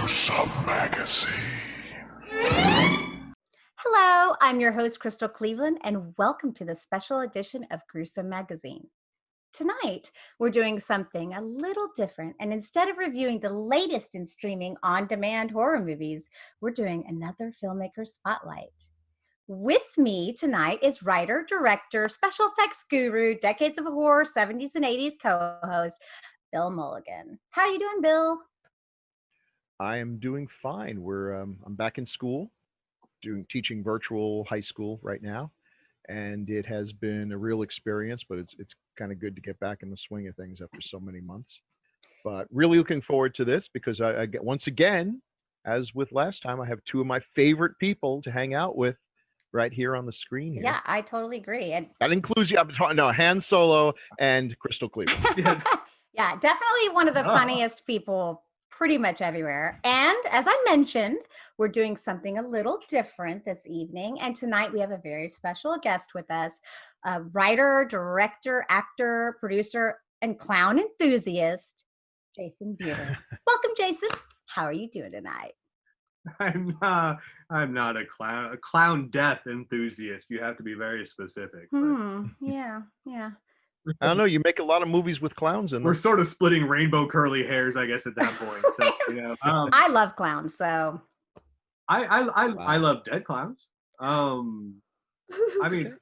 Gruesome Magazine. Hello, I'm your host, Crystal Cleveland, and welcome to the special edition of Gruesome Magazine. Tonight, we're doing something a little different, and instead of reviewing the latest in streaming on-demand horror movies, we're doing another filmmaker spotlight. With me tonight is writer, director, special effects guru, decades of horror, 70s and 80s co-host, Bill Mulligan. How you doing, Bill? I am doing fine. I'm back in school, teaching virtual high school right now, and it has been a real experience. But it's kind of good to get back in the swing of things after so many months. But really looking forward to this because I get, once again, as with last time, I have two of my favorite people to hang out with right here on the screen here. Yeah, I totally agree. And that includes you. I'm talking Han Solo and Crystal Cleveland. Yeah, definitely one of the funniest people pretty much everywhere. And as I mentioned, we're doing something a little different this evening. And tonight we have a very special guest with us, a writer, director, actor, producer, and clown enthusiast, Jaysen Buterin. Welcome, Jaysen. How are you doing tonight? I'm not a clown death enthusiast. You have to be very specific. Yeah. I don't know. You make a lot of movies with clowns in them. We're sort of splitting rainbow curly hairs, I guess, at that point. So I love clowns, so I love dead clowns. I mean,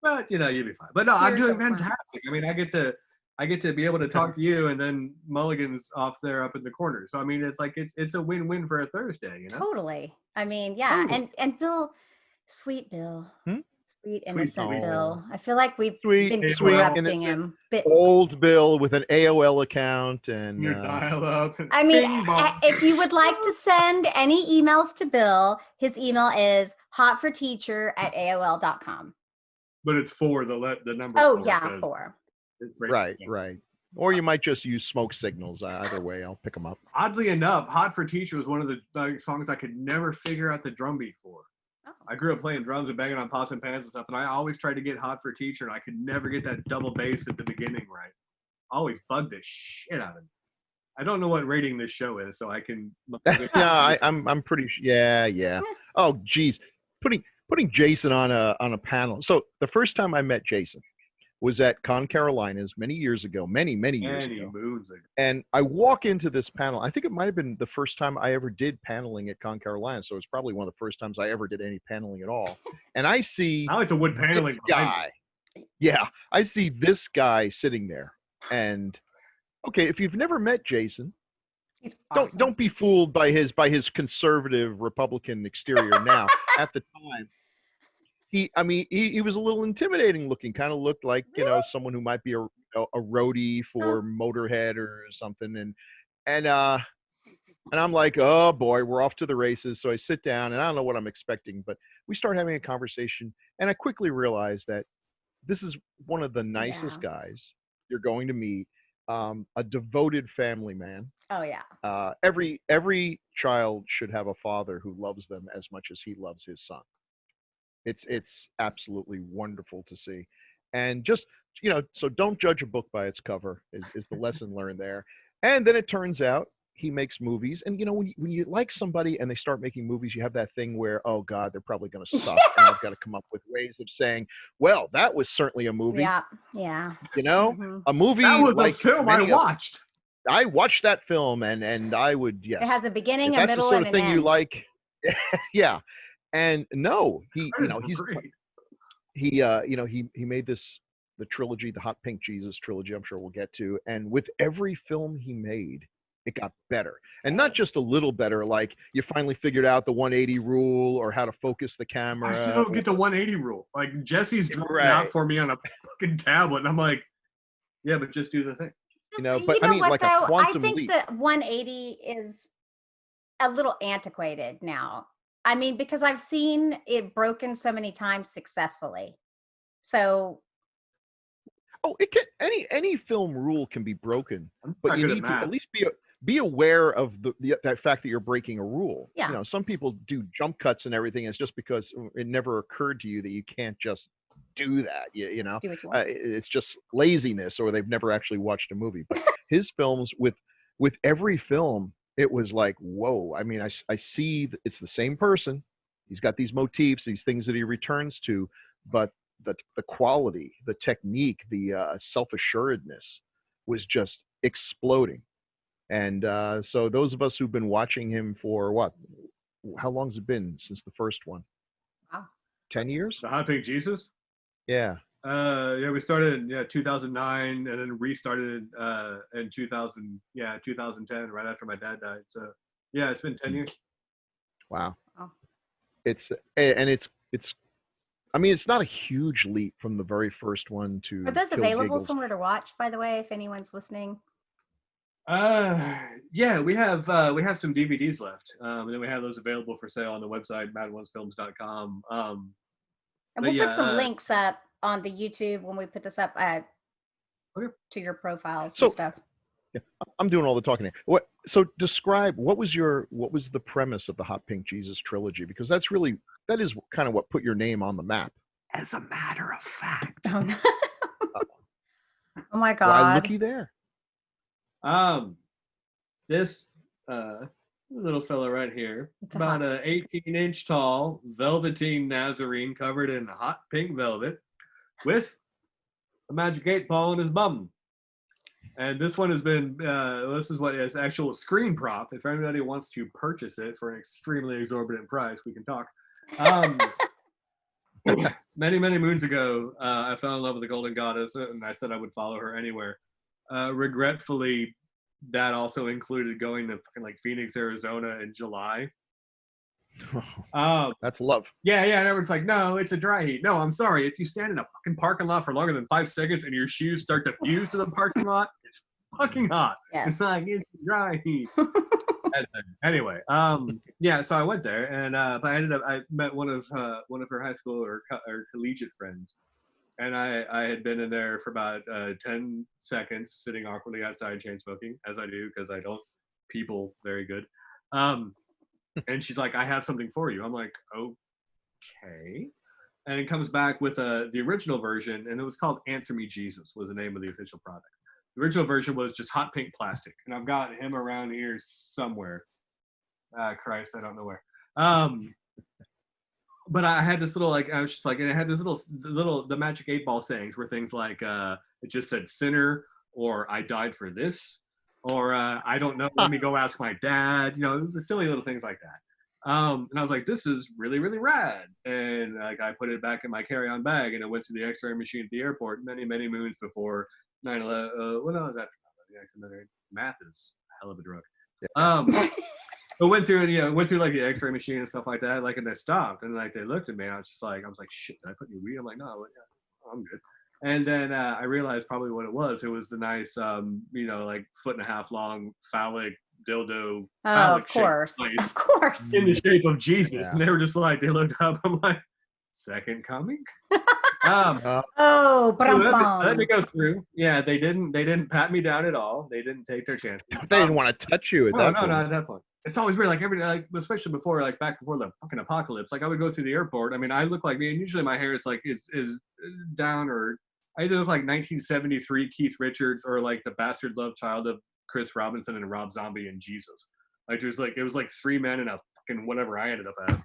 but you'd be fine. But no, I'm doing fantastic. I mean, I get to be able to talk to you, and then Mulligan's off there up in the corner. So I mean, it's like it's a win-win for a Thursday, you know? Totally. I mean, yeah, and Bill, sweet Bill. Sweet innocent Bill. I feel like we've been corrupting him. Old Bill with an AOL account and your dial-up. I mean, if you would like to send any emails to Bill, his email is hotforteacher@aol.com. But it's for the number. Oh, yeah, 4. Right. Or you might just use smoke signals. Either way, I'll pick them up. Oddly enough, "Hot for Teacher" was one of the songs I could never figure out the drum beat for. I grew up playing drums and banging on pots and pans and stuff, and I always tried to get "Hot for Teacher," and I could never get that double bass at the beginning right. Always bugged the shit out of me. I don't know what rating this show is, so I can. I'm pretty. Yeah. Oh, geez, putting Jaysen on a panel. So the first time I met Jaysen was at Con Carolinas many years ago, many years ago. Moons ago. And I walk into this panel. I think it might have been the first time I ever did paneling at Con Carolina. So it's probably one of the first times I ever did any paneling at all. And I see I like to wood paneling this guy. Yeah, I see this guy sitting there. And okay, if you've never met Jaysen, awesome. don't be fooled by his conservative Republican exterior now. At the time, he was a little intimidating looking, kind of looked like, someone who might be a roadie for Motorhead or something. And I'm like, oh boy, we're off to the races. So I sit down and I don't know what I'm expecting, but we start having a conversation. And I quickly realized that this is one of the nicest guys you're going to meet, a devoted family man. Oh yeah. Every child should have a father who loves them as much as he loves his son. It's absolutely wonderful to see. And just, so don't judge a book by its cover is the lesson learned there. And then it turns out he makes movies. And, when you like somebody and they start making movies, you have that thing where, oh, God, they're probably going to suck. And I've got to come up with ways of saying, well, that was certainly a movie. Yeah. A movie. That was like a film I watched. I watched that film and I would, yes. It has a beginning, if a middle, and an end. That's the sort of thing you like. Yeah. And no, he made the trilogy, the Hot Pink Jesus trilogy, I'm sure we'll get to. And with every film he made, it got better. And not just a little better, like you finally figured out the 180 rule or how to focus the camera. I still don't get the 180 rule. Like Jesse's drawing out for me on a fucking tablet. And I'm like, yeah, but just do the thing. But I mean, like a quantum leap. I think the 180 is a little antiquated now. I mean, because I've seen it broken so many times successfully. So. Oh, it can. Any film rule can be broken, but you need to at least be aware of that fact that you're breaking a rule. Yeah. Some people do jump cuts and everything. It's just because it never occurred to you that you can't just do that. Do what you want. It's just laziness, or they've never actually watched a movie. But his films, with every film, it was like, whoa. I mean, I see it's the same person. He's got these motifs, these things that he returns to, but the quality, the technique, the self-assuredness was just exploding. And so those of us who've been watching him for what? How long has it been since the first one? Wow. 10 years? The Hot Pink Jesus? Yeah. Yeah, we started in 2009 and then restarted in 2010, right after my dad died. So yeah, it's been 10 years. Wow. Oh. It's and it's I mean, it's not a huge leap from the very first one to Are those Kill available Giggles. somewhere to watch, by the way, if anyone's listening? Yeah, we have some DVDs left. And then we have those available for sale on the website, madonesfilms.com. And But we'll put some yeah, links up on the YouTube when we put this up okay. to your profiles So- and stuff. Yeah, I'm doing all the talking here. So describe what was the premise of the Hot Pink Jesus trilogy? Because that is kind of what put your name on the map. As a matter of fact, Oh no. Oh my Why, God. looky there. this little fella right here, It's a about hot- an 18-inch tall velveteen Nazarene covered in hot pink velvet, with a magic 8-ball in his bum. And this one has been, this is what is actual screen prop. If anybody wants to purchase it for an extremely exorbitant price, we can talk. Many, many moons ago, I fell in love with the Golden Goddess, and I said I would follow her anywhere. Regretfully, that also included going to fucking like Phoenix, Arizona in July. That's love. Yeah, and everyone's like, no, it's a dry heat. No, I'm sorry. If you stand in a fucking parking lot for longer than 5 seconds and your shoes start to fuse to the parking lot, it's fucking hot. Yes. It's like, it's dry heat. Anyway, yeah, so I went there, and but I met one of her high school or collegiate friends, and I had been in there for about 10 seconds, sitting awkwardly outside, chain smoking, as I do because I don't people very good. And she's like, I have something for you. I'm like, okay. And it comes back with the original version, and it was called Answer Me Jesus was the name of the official product. The original version was just hot pink plastic, and I've got him around here somewhere. Christ, I don't know where. But I had this little, like, I was just like, and it had this the magic 8-ball sayings were things like, it just said sinner, or I died for this, or I don't know, let me go ask my dad, the silly little things like that. And I was like, this is really, really rad. And like, I put it back in my carry-on bag, and it went to the x-ray machine at the airport many, many moons before 9/11. When I was after math is a hell of a drug. Yeah. But went through like the x-ray machine and stuff like that, like, and they stopped, and like they looked at me, and I was like, shit, did I put you weed? I'm like, no, I'm good. And then I realized probably what it was. It was the nice, like 1.5 foot long phallic dildo. Oh, of course. Of course. In the shape of Jesus. Yeah. And they were just like, they looked up. I'm like, second coming? Oh, so let me go through. Yeah, they didn't pat me down at all. They didn't take their chance. They didn't want to touch you at that point. No, at that point. It's always weird, especially before, like back before the fucking apocalypse. Like I would go through the airport. I mean, I look like me, and usually my hair is like is down, or I either look like 1973 Keith Richards or like the bastard love child of Chris Robinson and Rob Zombie and Jesus. Like it was like 3 men and a fucking whatever I ended up as.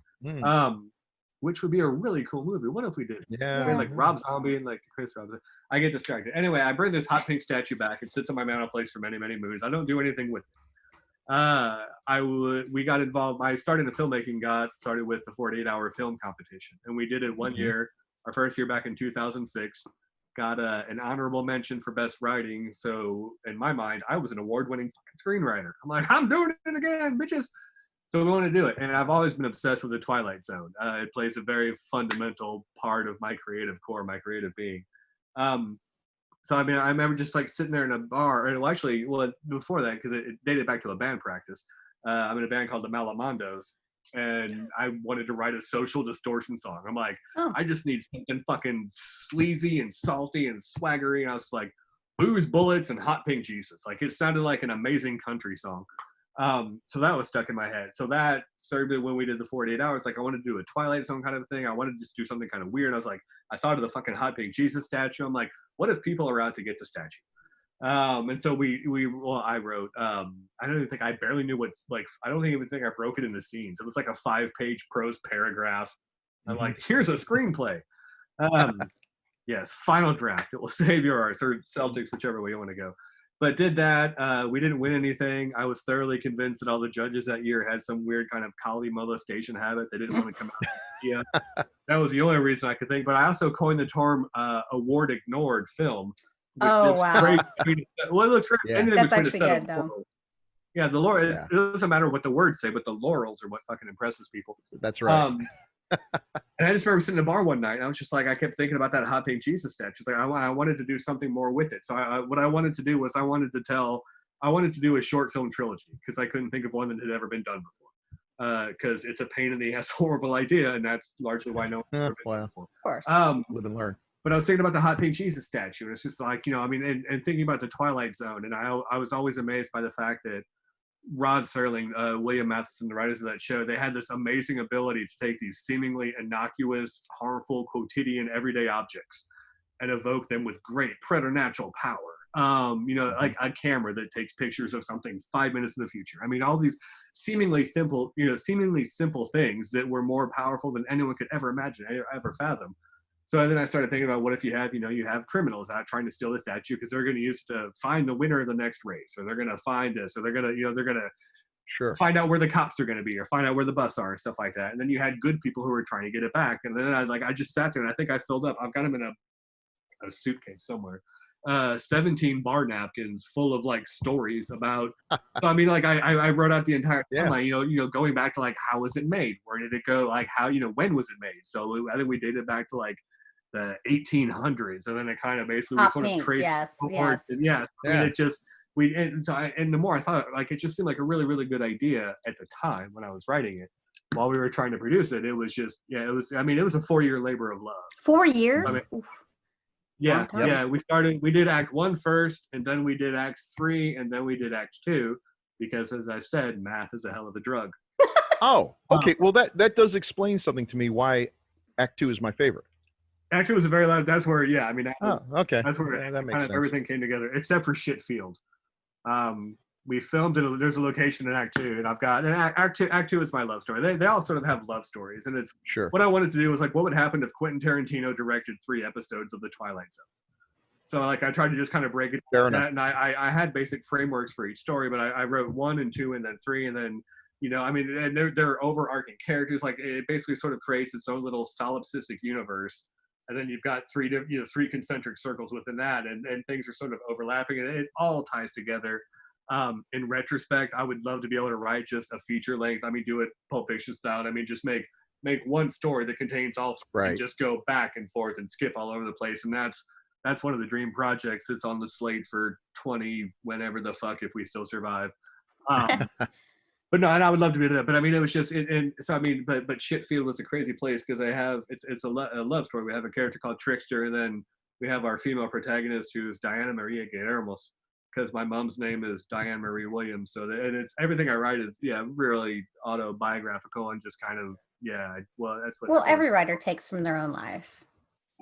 Which would be a really cool movie. What if we did? Yeah. Like Rob Zombie and like Chris Robinson. I get distracted. Anyway, I bring this hot pink statue back. It sits on my mantelpiece for many, many moons. I don't do anything with it. We got involved. I started in filmmaking, got started with the 48-hour film competition. And we did it one year, our first year back in 2006. Got an honorable mention for best writing. So in my mind, I was an award-winning screenwriter. I'm like, I'm doing it again, bitches. So we want to do it. And I've always been obsessed with the Twilight Zone. It plays a very fundamental part of my creative core, my creative being. So I mean, I remember just like sitting there in a bar, and before that, because it dated back to a band practice. I'm in a band called the Malamandos, and I wanted to write a social distortion song. I'm like, I just need something fucking sleazy and salty and swaggery. And I was like, booze, bullets, and hot pink Jesus. Like it sounded like an amazing country song. So that was stuck in my head. So that served it when we did the 48 hours. Like I wanted to do a Twilight Zone kind of thing. I wanted to just do something kind of weird. I was like, I thought of the fucking hot pink Jesus statue. I'm like, what if people are out to get the statue? And so I wrote, I don't even think I barely knew what's like, I don't even think I broke it into scenes. It was like a 5-page prose paragraph. I'm like, here's a screenplay. Yes, final draft. It will save your arse, or Celtics, whichever way you want to go. But did that. We didn't win anything. I was thoroughly convinced that all the judges that year had some weird kind of collie molestation habit. They didn't want to come out. Yeah, that was the only reason I could think. But I also coined the term award ignored film. Oh, wow. Great. I mean, well, it looks great. Yeah. Anything That's between actually a set good, of though. laurels. Yeah, the laurel. Yeah. It doesn't matter what the words say, but the laurels are what fucking impresses people. That's right. And I just remember sitting in a bar one night, and I was just like, I kept thinking about that hot pink Jesus statue. It's like I wanted to do something more with it. So what I wanted to do was I wanted to do a short film trilogy, because I couldn't think of one that had ever been done before. Because it's a pain in the ass, horrible idea, and that's largely why no one's ever been done before. Of course. Live and learn. But I was thinking about the hot pink Jesus statue, and it's just like, I mean, and thinking about the Twilight Zone, and I was always amazed by the fact that Rod Serling, William Matheson, the writers of that show, they had this amazing ability to take these seemingly innocuous, harmful, quotidian, everyday objects and evoke them with great preternatural power. Like a camera that takes pictures of something 5 minutes in the future. I mean, all these seemingly simple things that were more powerful than anyone could ever imagine, ever fathom. So then I started thinking about, what if you have criminals out trying to steal the statue because they're going to use it to find the winner of the next race, or they're going to find this, or they're going to find out where the cops are going to be, or find out where the bus are, and stuff like that. And then you had good people who were trying to get it back. And then I just sat there, and I think I filled up. I've got them in a suitcase somewhere. 17 bar napkins full of like stories about. So I mean, like I wrote out the entire timeline. Going back to like, how was it made? Where did it go? Like how when was it made? So I think we dated back to like the 1800s, and then it kind of basically traced. Yes. And I mean, it just and the more I thought, like, it just seemed like a really, really good idea at the time when I was writing it. While we were trying to produce it, it was just it was a 4-year labor of love. 4 years. I mean, yeah. We did Act 1 first, and then we did Act 3, and then we did Act 2, because, as I've said, math is a hell of a drug. Oh, okay. Well, that does explain something to me why Act 2 is my favorite. Act 2 was a very loud. That's where, okay. That's where that makes sense. Everything came together, except for Shitfield. We filmed it. There's a location in Act 2, and Act 2 is my love story. They all sort of have love stories, and it's what I wanted to do was like, what would happen if Quentin Tarantino directed 3 episodes of The Twilight Zone? So like I tried to just kind of break it down, and I had basic frameworks for each story, but I wrote 1 and 2 and then 3, and then and they're overarching characters. Like it basically sort of creates its own little solipsistic universe. And then you've got 3 concentric circles within that, and things are sort of overlapping, and it all ties together. In retrospect, I would love to be able to write just a feature length. I mean, do it Pulp Fiction style. I mean, just make one story that contains all, and just go back and forth and skip all over the place. And that's one of the dream projects that's on the slate for 20 whenever the fuck, if we still survive. But no, and I would love to be that. But I mean, it was just, but Shitfield was a crazy place, because it's a love story. We have a character called Trickster, and then we have our female protagonist, who's Diana Maria Guillermos, because my mom's name is Diane Marie Williams. So and it's everything I write is really autobiographical, and just kind of that's what. Well, every writer takes from their own life.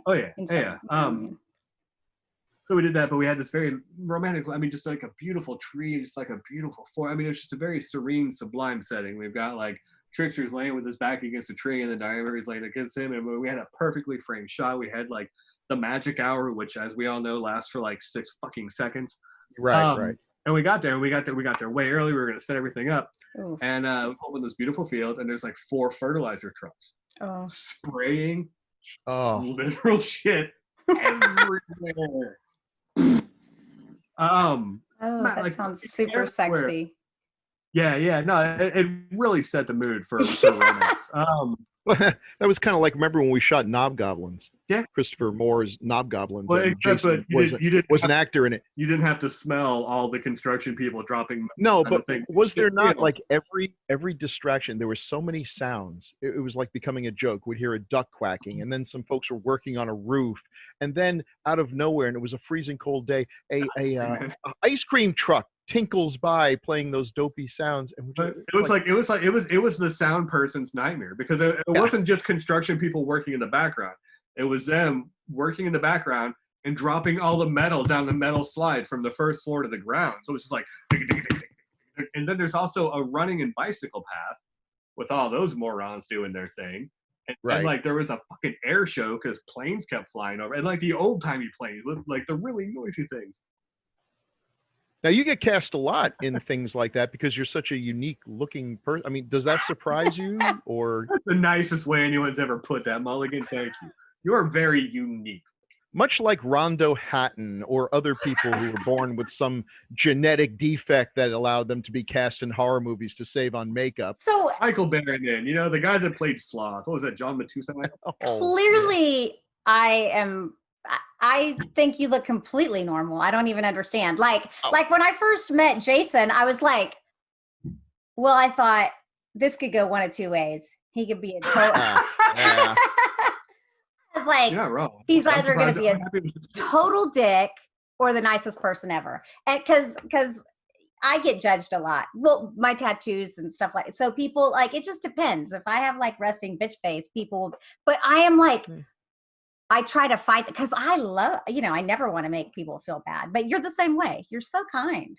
Oh yeah. So we did that, but we had this very romantic, just like a beautiful tree, just like a beautiful forest. I mean, it's just a very serene, sublime setting. We've got like Trickster's laying with his back against a tree, and then Diana's laying against him, and we had a perfectly framed shot. We had like the magic hour, which, as we all know, lasts for like 6 fucking seconds. Right. And we got there way early. We were gonna set everything up, and we pulled in this beautiful field, and there's like 4 fertilizer trucks spraying literal shit everywhere. That sounds super sexy. Yeah. No, it really set the mood for romance. That was kind of like, remember when we shot Knobgoblins? Yeah. Christopher Moore's Knobgoblins. Well, except Jaysen was an actor in it. You didn't have to smell all the construction people dropping. No, but was there not like every distraction? There were so many sounds. It was like becoming a joke. We'd hear a duck quacking, and then some folks were working on a roof, and then out of nowhere, and it was a freezing cold day, a ice cream truck tinkles by playing those dopey sounds, and it was the sound person's nightmare, because it wasn't just construction people working in the background. It was them working in the background, and dropping all the metal down the metal slide from the first floor to the ground. So it's just like, and then there's also a running and bicycle path with all those morons doing their thing. And like there was a fucking air show because planes kept flying over, and like the old timey planes, like the really noisy things. Now you get cast a lot in things like that because you're such a unique looking person. I mean, does that surprise you, or? That's the nicest way anyone's ever put that, Mulligan. Thank you. You are very unique. Much like Rondo Hatton or other people who were born with some genetic defect that allowed them to be cast in horror movies to save on makeup. So Michael Barron, you know, the guy that played Sloth. What was that, John Matusalem? Clearly, I think you look completely normal. I don't even understand. Like when I first met Jaysen, I was like, well, I thought this could go one of two ways. He could be a total. I was like, you're not wrong. He's either going to be a total dick or the nicest person ever. And because I get judged a lot. Well, my tattoos and stuff like, so people like, it just depends. If I have like resting bitch face, people, but I am like, I try to fight because I love, you know, I never want to make people feel bad, but you're the same way. You're so kind.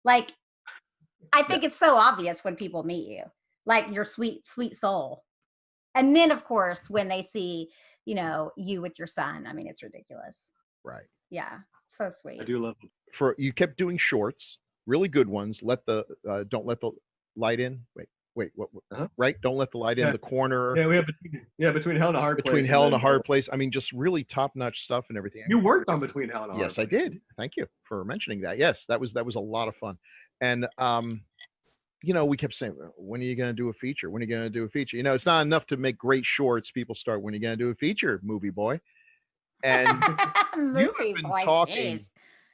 Like, I think it's so obvious when people meet you, like your sweet, sweet soul. And then of course, when they see, you know, you with your son, I mean, it's ridiculous. Right. Yeah. So sweet. I do love them. You kept doing shorts, really good ones. Don't let the light in. Wait, what? Right? Don't let the light in the corner. Yeah, we have between Hell and a Hard Place. Between Hell and a Hard Place. I mean, just really top-notch stuff and everything. You worked on Between Hell and a Hard Place. Yes, I did. Thank you for mentioning that. Yes, that was a lot of fun. And you know, we kept saying, when are you going to do a feature? When are you going to do a feature? You know, it's not enough to make great shorts. People start, when are you going to do a feature, movie boy? And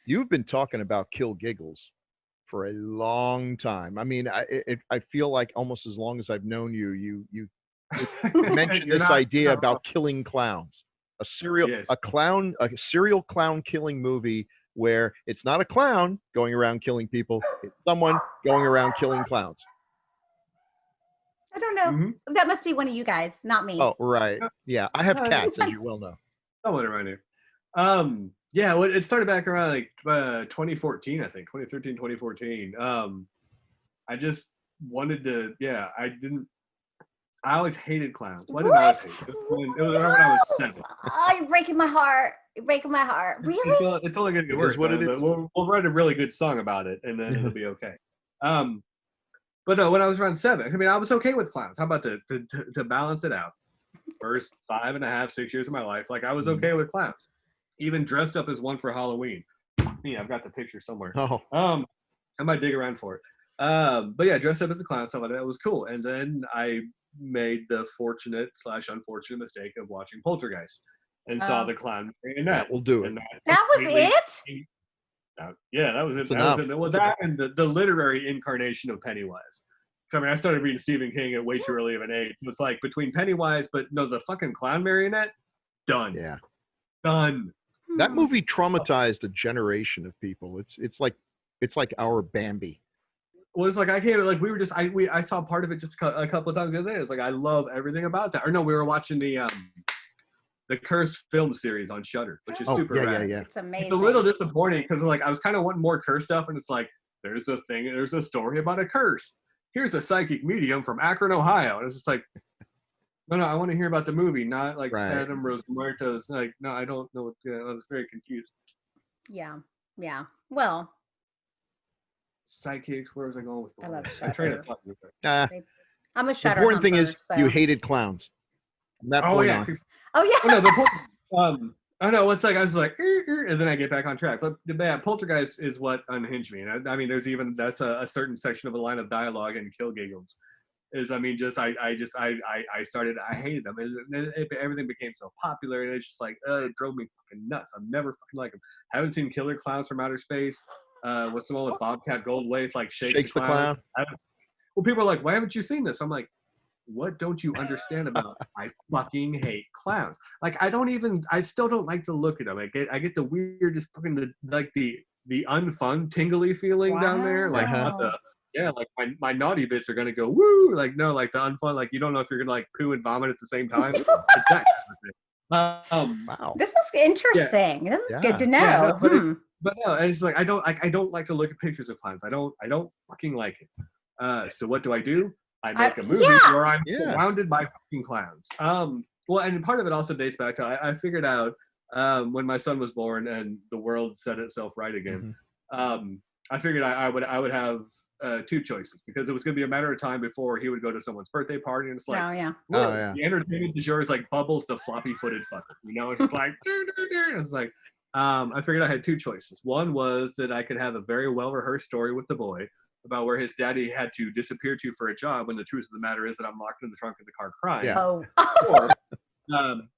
you've been talking about Kill Giggles for a long time. I mean, I feel like almost as long as I've known you, you mentioned this idea about killing clowns, a serial clown killing movie where it's not a clown going around killing people, it's someone going around killing clowns. I don't know. That must be one of you guys, not me. Oh, right. Yeah, I have cats, as you well know. Someone around here. Yeah, well, it started back around like 2014, I think, 2013, 2014. I just wanted to, I always hated clowns. Why did I always hate it? It was around when I was 7. Oh, you're breaking my heart. You're breaking my heart. Really? It's only going to get worse. What it is. We'll write a really good song about it, and then it'll be okay. But no, when I was around 7, I mean, I was okay with clowns. How about to balance it out? First 5.5, 6 years of my life, like I was okay with clowns. Even dressed up as one for Halloween. Yeah, I've got the picture somewhere. Oh. I might dig around for it. But yeah, dressed up as a clown, stuff like that. It was cool. And then I made the fortunate/unfortunate mistake of watching Poltergeist and saw the clown in that. We'll do it. That was it? Yeah, that was it. That and the literary incarnation of Pennywise. So, I mean, I started reading Stephen King at way too early of an age. So it's like between Pennywise, but no, the fucking clown marionette, done. Yeah. Done. That movie traumatized a generation of people. It's like our Bambi. Well, it's like I can't like we were just I saw part of it just a couple of times the other day. It's like I love everything about that. Or no, we were watching the Cursed film series on Shudder, which is super rad. Yeah. It's amazing. It's a little disappointing because like I was kind of wanting more curse stuff, and it's like there's a story about a curse. Here's a psychic medium from Akron, Ohio, and it's just like. No, I want to hear about the movie, not like Adam Rose Muertos. Like, no, I don't know. I was very confused. Yeah. Well, psychics. Where was I going with that? I love I tried to talk with it. I'm a Shudder. The important thing is you hated clowns. From that point on. Oh yeah. I know. It's like I was like, and then I get back on track. But Poltergeist is what unhinged me. And I mean, there's even that's a certain section of a line of dialogue in Kill Giggles. Is I mean, I started. I hated them. Everything became so popular, and it's just like it drove me fucking nuts. I'm never fucking like them. Haven't seen Killer Clowns from Outer Space. What's the one with Bobcat Goldthwait? Like shakes the clown. Well, people are like, why haven't you seen this? I'm like, what don't you understand about? I fucking hate clowns. Like I still don't like to look at them. I get the weirdest fucking the unfun tingly feeling down there. Like like my naughty bits are gonna go woo. Like no, like the unfun. Like you don't know if you're gonna like poo and vomit at the same time. It's that kind of thing. Wow. This is interesting. This is good to know. Yeah, no, but no, and it's like I don't like to look at pictures of clowns. I don't fucking like it. So what do? I make a movie where I'm surrounded by fucking clowns. Well, and part of it also dates back to I figured out when my son was born and the world set itself right again. I figured I would have two choices because it was going to be a matter of time before he would go to someone's birthday party, and it's like, the entertainment du jour is like Bubbles the floppy-footed fucker, you know? It's like, it's like, I figured I had two choices. One was that I could have a very well-rehearsed story with the boy about where his daddy had to disappear to for a job when the truth of the matter is that I'm locked in the trunk of the car crying. Or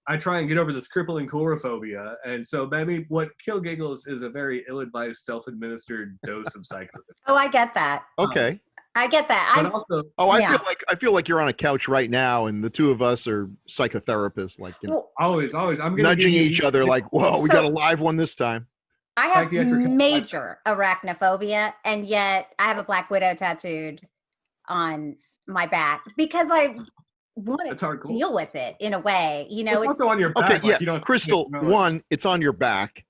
I try and get over this crippling coulrophobia, and so maybe what Kill Giggles is a very ill-advised, self-administered dose of psychosis. Oh, I get that. Okay. I get that. But also, I feel like you're on a couch right now, and the two of us are psychotherapists, like always. I'm nudging each other, like, "Whoa, we got a live one this time." I have major arachnophobia, and yet I have a Black Widow tattooed on my back because I want to deal with it in a way. You know, it's also on your back. Okay, like, yeah, Crystal. One, it's on your back.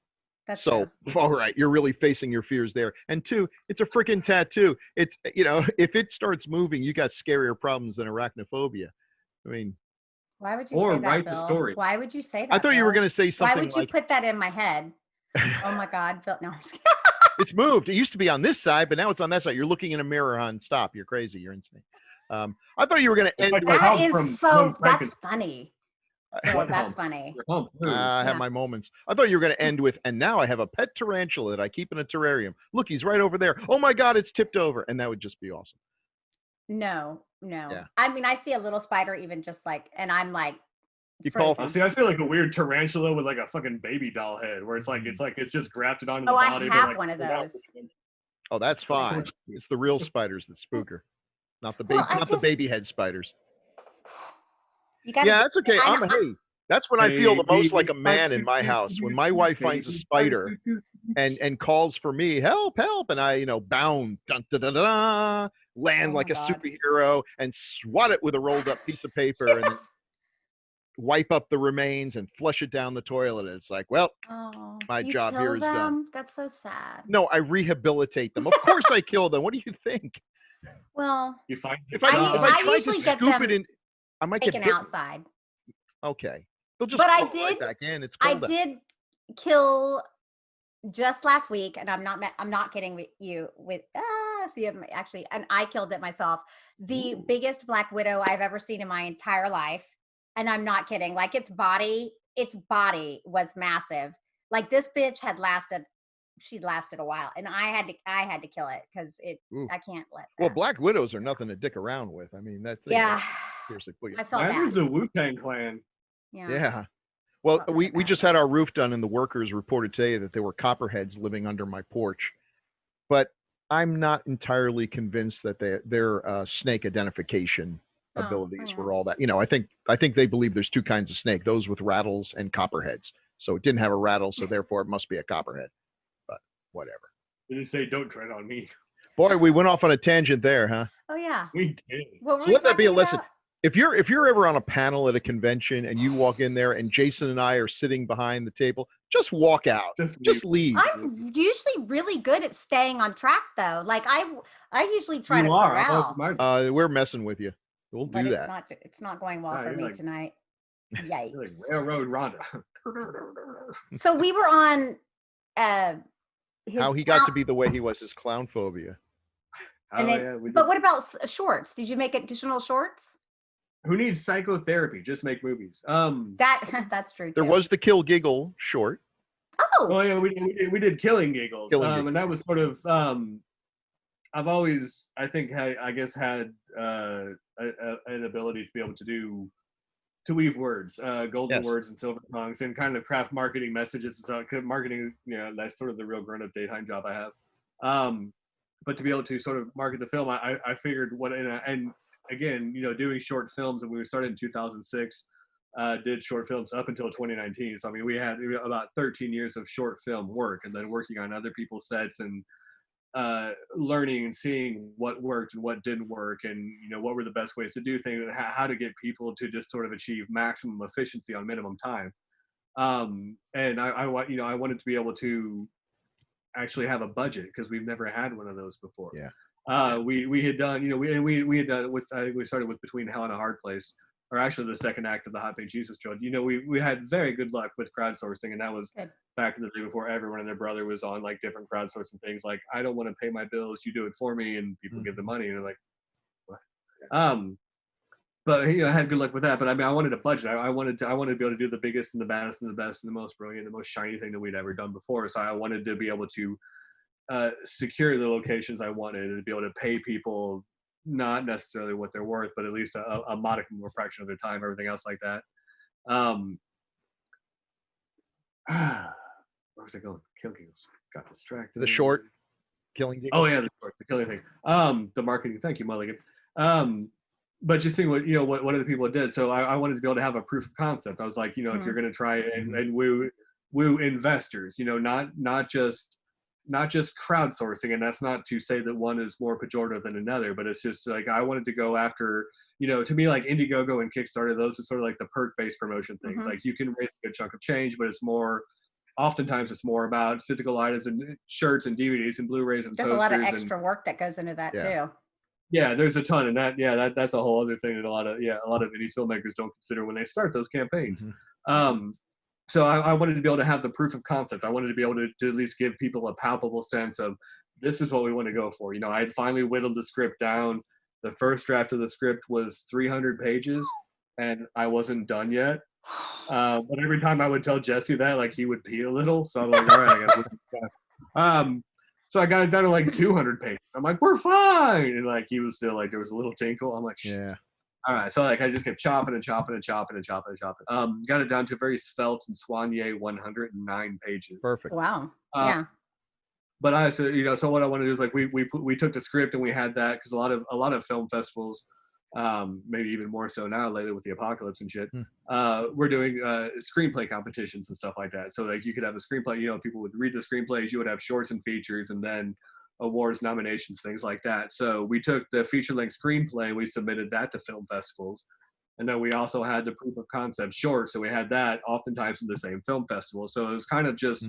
That's so true. All right, you're really facing your fears there. And two, it's a freaking tattoo. It's, you know, if it starts moving, you got scarier problems than arachnophobia. I mean, why would you say that, write Bill? the story. Why would you say that? I thought you were going to say something. Why would you put that in my head? Oh my God, Bill! No, I'm just kidding. It's moved. It used to be on this side, but now it's on that side. You're looking in a mirror on stop. You're crazy. You're insane. I thought you were going to end. That is so. That's funny. Oh, that's funny. I have my moments. I thought you were going to end with, and now I have a pet tarantula that I keep in a terrarium. Look, he's right over there. Oh my God, it's tipped over. And that would just be awesome. No. Yeah. I mean, I see a little spider even just like, and I'm like, I see like a weird tarantula with like a fucking baby doll head where it's just grafted onto the body. I have one of those. Oh, that's fine. It's the real spiders that spook her. Not the baby, the baby head spiders. That's okay. Hey, that's when I feel the most like a man in my house. When my wife finds a spider and calls for me, help, and I, bound, dun, da, da, da, land like a superhero and swat it with a rolled up piece of paper and then wipe up the remains and flush it down the toilet. And it's like, well, my job here is done. That's so sad. No, I rehabilitate them. Of course I kill them. What do you think? Well, if I usually get them it in, I might taken get outside. Okay. They'll just right back in. It's cold. I did kill just last week, and I'm not kidding with you. Actually, and I killed it myself. The biggest Black Widow I've ever seen in my entire life, and I'm not kidding. Like its body was massive. Like this bitch had lasted. She'd lasted a while, and I had to kill it because I can't let that. Well, Black Widows are nothing to dick around with. I mean, that's seriously. I felt bad. Mine was the Wu-Tang Clan. Yeah. Well, we just had our roof done, and the workers reported today that there were copperheads living under my porch. But I'm not entirely convinced that their snake identification abilities were all that. I think they believe there's two kinds of snake: those with rattles and copperheads. So it didn't have a rattle, so therefore it must be a copperhead. But whatever. Did it say "Don't tread on me"? Boy, we went off on a tangent there, huh? Oh yeah, we did. So let that be a lesson. If you're ever on a panel at a convention and you walk in there and Jason and I are sitting behind the table, just walk out. Just leave. I'm usually really good at staying on track though. Like I usually try to corral. We're messing with you. We'll do that. It's not going well for me tonight. Yikes. Like Railroad Rhonda. So we were on how he got to be the way he was, his clown phobia. But what about shorts? Did you make additional shorts? Who needs psychotherapy? Just make movies. That's true. There was the Kill Giggle short. Oh. Well, yeah, we did Killing Giggles. And that was sort of I've always, I think, had an ability to be able to weave words, golden words and silver tongues, and kind of craft marketing messages. So marketing, that's sort of the real grown-up daytime job I have. But to be able to sort of market the film, I figured and again, doing short films, and we started in 2006, did short films up until 2019. So I mean, we had about 13 years of short film work, and then working on other people's sets and learning and seeing what worked and what didn't work, and what were the best ways to do things, and how to get people to just sort of achieve maximum efficiency on minimum time. And I wanted to be able to actually have a budget because we've never had one of those before. Yeah. We had done, we had done with, we started with Between Hell and a Hard Place, or actually the second act of the Hot Pink Jesus joint. We had very good luck with crowdsourcing, and that was Good. back in the day before everyone and their brother was on like different crowdsourcing things. Like, I don't want to pay my bills, you do it for me, and people give the money, and they're like, what? But I had good luck with that. But I mean, I wanted a budget. I wanted to be able to do the biggest and the baddest and the best and the most brilliant, the most shiny thing that we'd ever done before. So I wanted to be able to secure the locations I wanted, and to be able to pay people not necessarily what they're worth, but at least a modicum or fraction of their time, everything else like that. Where was I going? Kill Giggles. Got distracted. The short, Killing Giggles. Oh yeah, the killing thing. The marketing. Thank you, Mulligan. But just seeing what other people did. So I wanted to be able to have a proof of concept. I was like, if you're going to try and woo investors, not just crowdsourcing, and that's not to say that one is more pejorative than another, but it's just like I wanted to go after, to me, like Indiegogo and Kickstarter, those are sort of like the perk-based promotion things. Like, you can raise a good chunk of change, but oftentimes it's more about physical items and shirts and DVDs and Blu-rays and there's a lot of extra work that goes into that too. Yeah, there's a ton, and that's a whole other thing that a lot of indie filmmakers don't consider when they start those campaigns. So I wanted to be able to have the proof of concept. I wanted to be able to at least give people a palpable sense of, this is what we want to go for. I had finally whittled the script down. The first draft of the script was 300 pages, and I wasn't done yet. But every time I would tell Jesse that, like, he would pee a little. So I'm like, all right, I got to so I got it down to like 200 pages. I'm like, we're fine. And like, he was still like, there was a little tinkle. I'm like, shit. Yeah. All right. So like, I just kept chopping and chopping and chopping and chopping and chopping. Got it down to a very svelte and soigné 109 pages. Perfect. Wow. Yeah. But so what I want to do is like, we took the script and we had that, because a lot of film festivals, maybe even more so now lately with the apocalypse and shit, we're doing screenplay competitions and stuff like that. So like, you could have a screenplay, people would read the screenplays, you would have shorts and features, and then awards, nominations, things like that. So we took the feature-length screenplay and we submitted that to film festivals, and then we also had the proof of concept short, so we had that oftentimes in the same film festival. So it was kind of just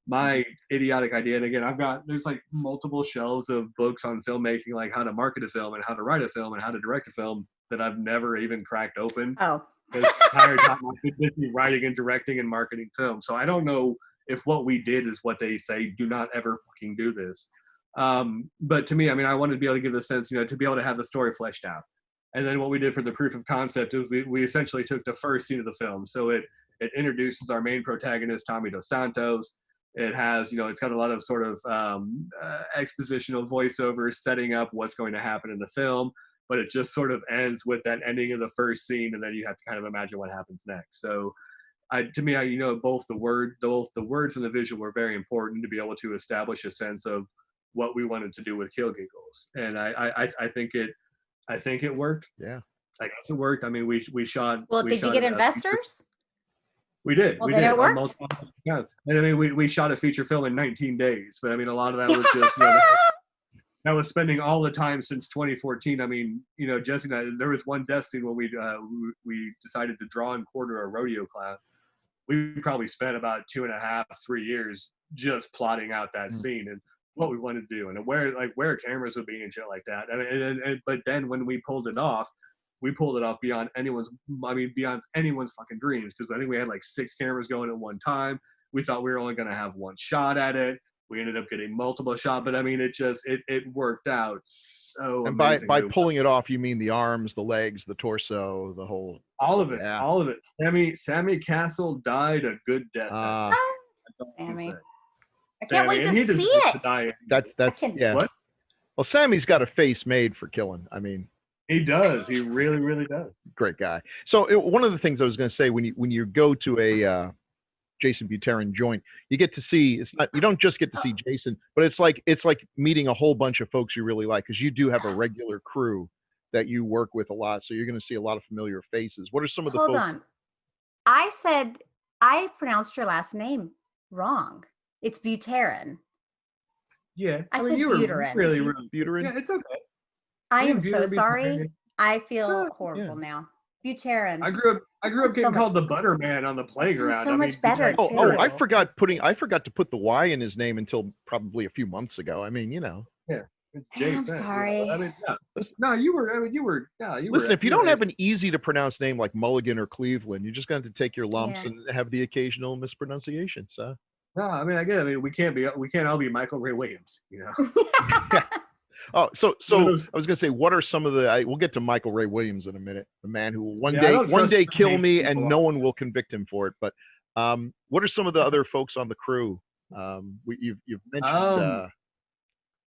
my idiotic idea. And again, there's like multiple shelves of books on filmmaking, like how to market a film and how to write a film and how to direct a film, that I've never even cracked open. The entire time I've been busy writing and directing and marketing film. So I don't know if what we did is what they say, do not ever fucking do this. But to me, I mean, I wanted to be able to give the sense, to be able to have the story fleshed out. And then what we did for the proof of concept is we essentially took the first scene of the film. So it introduces our main protagonist, Tommy Dos Santos. It has, it's got a lot of sort of expositional voiceovers setting up what's going to happen in the film, but it just sort of ends with that ending of the first scene, and then you have to kind of imagine what happens next. So, to me, both the words and the visual were very important to be able to establish a sense of what we wanted to do with Kill Giggles, and I think it worked. Yeah, I guess it worked. I mean, we shot. Well, did you get investors? We did. Well, we then did. it worked. And I mean, we shot a feature film in 19 days, but I mean, a lot of that was just, that was spending all the time since 2014. I mean, Jesse and I, there was one death scene when we decided to draw and quarter a rodeo clown. We probably spent about 2.5, 3 years just plotting out that scene and what we wanted to do and where cameras would be and shit like that. But then when we pulled it off beyond anyone's fucking dreams, because I think we had like 6 cameras going at one time. We thought we were only going to have one shot at it. We ended up getting multiple shots, but I mean, it worked out so and amazing. by pulling it off, you mean the arms, the legs, the torso, the whole... All of it. Yeah. All of it. Sammy Castle died a good death. Sammy. I can't wait to see it. That's yeah. What? Well, Sammy's got a face made for killing. I mean... He does. He really, really does. Great guy. So one of the things I was going to say, when you go to a Jaysen Buterin joint, you get to see, you don't just get to see Jaysen, but it's like meeting a whole bunch of folks you really like, because you do have a regular crew that you work with a lot. So you're going to see a lot of familiar faces. What are some of the folks? Hold on. I said I pronounced your last name wrong. It's Buterin. Yeah. I said Buterin. Really Buterin. Yeah, it's okay. I am so sorry. I feel horrible now. Buterin. I grew up So getting much called the better. Butter Man on the playground. so I much mean, better, like, too. I forgot to put the Y in his name until probably a few months ago. I mean, yeah, it's I'm Jaysen. sorry. I mean, yeah. Listen, No, you were. I mean, you were. Yeah, you were. listen, if you were don't have an easy to pronounce name like Mulligan or Cleveland, you're just going to take your lumps Yeah. and have the occasional mispronunciation. So, No, I mean, I get it. I mean, we can't all be Michael Ray Williams, you know. yeah. Oh, so One of those, I was going to say, what are some of the? We'll get to Michael Ray Williams in a minute, the man who will I don't one trust day the kill names me, people and on no there. one will convict him for it. But what are some of the other folks on the crew? You've mentioned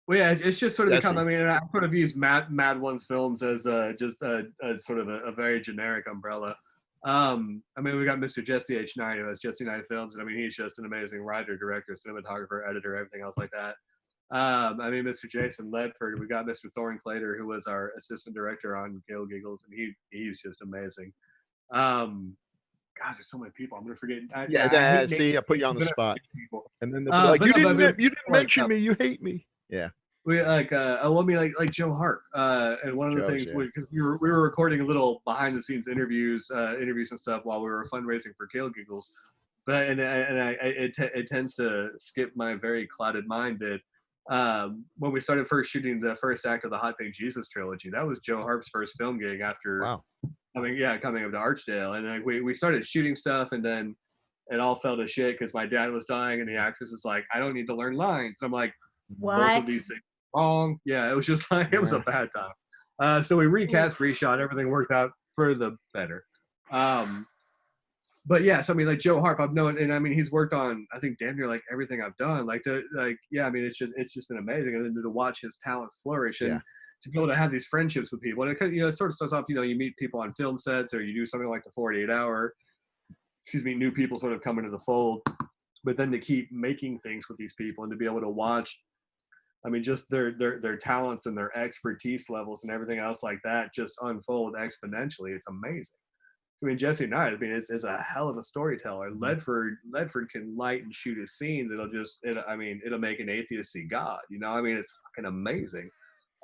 Well, yeah, it's just sort of become. Jesse. I mean, I sort of use Mad One's films as just a sort of a very generic umbrella. I mean, we got Mr. Jesse H. Knight, who has Jesse Knight Films, and I mean, he's just an amazing writer, director, cinematographer, editor, everything else like that. I mean, Mr. Jason Ledford, we got Mr. Thorin Clater, who was our assistant director on KILL GIGGLES, and he's just amazing. Gosh, there's so many people. I'm gonna forget. I hate names, See, I put you on the but I spot, forget people. and then they'll be like, But no, but you didn't like, mention me, you hate me. Yeah, we like I want me like Joe Hart. And one of the Joe's, things yeah. because we were recording a little behind the scenes interviews and stuff while we were fundraising for KILL GIGGLES. But it tends to skip my very clouded mind that when we started first shooting the first act of the Hot Pink Jesus trilogy, that was Joe Harp's first film gig after Wow. coming up to Archdale, and like we started shooting stuff, and then it all fell to shit because my dad was dying, and the actress is like, I don't need to learn lines. And I'm like, both of What? these things are wrong. Yeah, it was just like it was a bad time. So we recast, reshot, everything worked out for the better. But yeah, so I mean, like Joe Harp, I've known, and I mean, he's worked on, I think, damn near like everything I've done. Yeah, I mean, it's just been amazing, and then to watch his talents flourish and to be able to have these friendships with people, and it sort of starts off, you meet people on film sets, or you do something like the 48 Hour, new people sort of come into the fold, but then to keep making things with these people and to be able to watch, I mean, just their talents and their expertise levels and everything else like that just unfold exponentially. It's amazing. I mean, Jesse Knight, I mean, is a hell of a storyteller. Ledford can light and shoot a scene it'll make an atheist see God. I mean, it's fucking amazing.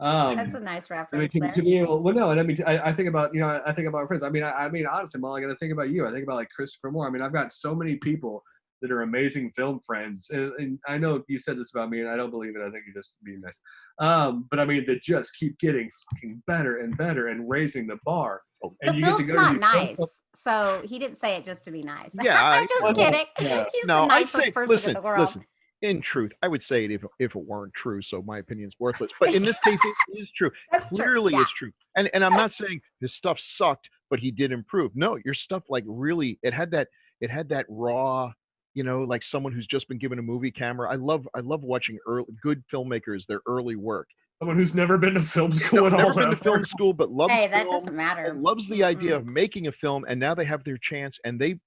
That's a nice I mean, reference there. to be able, well, no, and I mean, I think about, I think about friends. I mean, honestly, Molly, I think about you. I think about like Christopher Moore. I mean, I've got so many people that are amazing film friends, and I know you said this about me, and I don't believe it. I think you're just being nice. But I mean, that just keep getting fucking better and better and raising the bar. And But you get to Bill's go not to these nice, so he didn't say it just to be nice. Yeah, I'm just kidding. yeah. He's No, the I'd nicest say, person in the world. listen. In truth, I would say it if it weren't true. So my opinion's worthless. But in this case, it is true. That's true. Clearly, Yeah. it's true. And I'm not saying his stuff sucked, but he did improve. No, your stuff like really it had that raw, like someone who's just been given a movie camera. I love watching good filmmakers, their early work. Someone who's never been to film school at all. Never been to film school, but loves Hey, that film, doesn't matter. and loves the idea of making a film, and now they have their chance, and they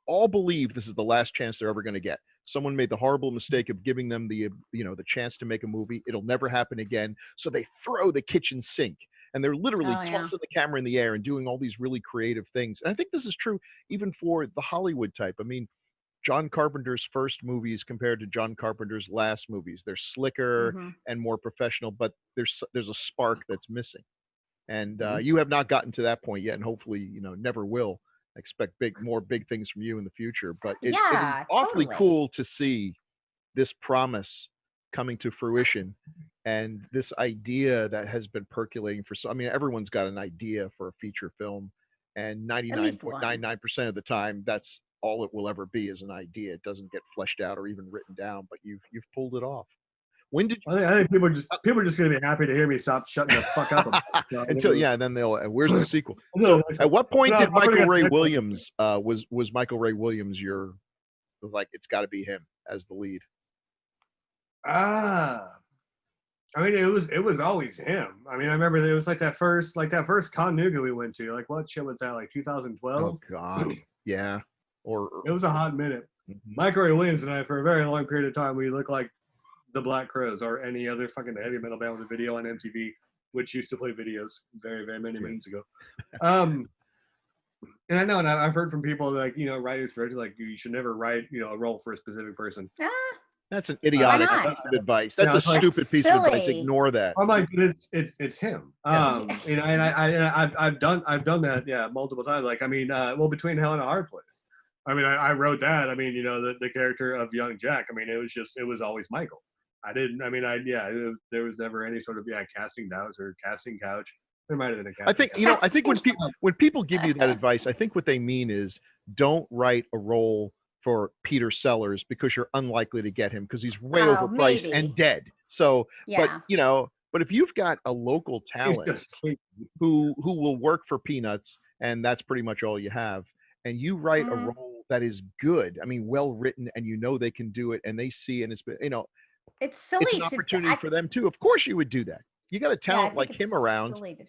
all believe this is the last chance they're ever going to get. Someone made the horrible mistake of giving them the chance to make a movie. It'll never happen again. So they throw the kitchen sink, and they're literally tossing the camera in the air and doing all these really creative things. And I think this is true even for the Hollywood type. I mean, John Carpenter's first movies compared to John Carpenter's last movies, they're slicker and more professional, but there's a spark that's missing. And you have not gotten to that point yet, and hopefully, never will. I expect more big things from you in the future, but it's awfully cool to see this promise coming to fruition, and this idea that has been percolating for everyone's got an idea for a feature film, and 99.99% of the time that's all it will ever be is an idea. It doesn't get fleshed out or even written down, but you've pulled it off. When did you? I think people are just going to be happy to hear me stop shutting the fuck up about it. Until then they'll. Where's the sequel? So, at what point did Michael Ray Williams was Michael Ray Williams your it's got to be him as the lead? I mean, it was always him. I mean, I remember there was that first Chattanooga we went to. Like, what shit was that? Like 2012? Oh God, yeah. Or it was a hot minute. Michael Ray Williams and I, for a very long period of time, we looked like the Black Crowes or any other fucking heavy metal band with a video on MTV, which used to play videos very, very many moons ago. And I know, and I've heard from people like, writers, directors, like, you should never write, a role for a specific person. That's an Why idiotic not? piece of advice. You That's know, a it's like, stupid piece of advice. silly. Ignore that. I'm like, it's him. You know, and I've done that, yeah, multiple times. Like, I mean, well, between Hell and a Hard Place. I mean, I wrote that. I mean, you know, the character of young Jack. I mean, it was always Michael. I didn't. I mean, there was never any sort of casting doubts or casting couch. There might have been a casting. I think couch. I think when people give you that advice, I think what they mean is don't write a role for Peter Sellers because you're unlikely to get him because he's way overpriced maybe. and dead. So, but Yeah. but if you've got a local He's talent just sleeping. who will work for peanuts and that's pretty much all you have, and you write a role that is good, I mean, well written, and you know they can do it, and they see, and it's been, It's it's silly an opportunity for them too. Of course, you would do that. You got a I talent think like it's him around. silly to-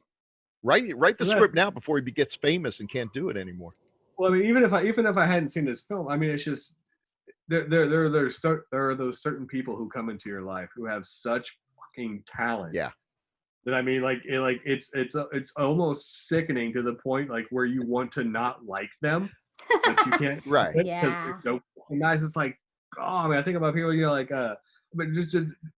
Write the Well, script now before he gets famous and can't do it anymore. Well, I mean, even if I hadn't seen this film, I mean, it's just there are those certain people who come into your life who have such fucking talent. Yeah. That I mean, it's almost sickening to the point like where you want to not like them, but you can't. Right. Because Yeah. they're so fucking nice. It's like, oh, I mean, I think about people, like, but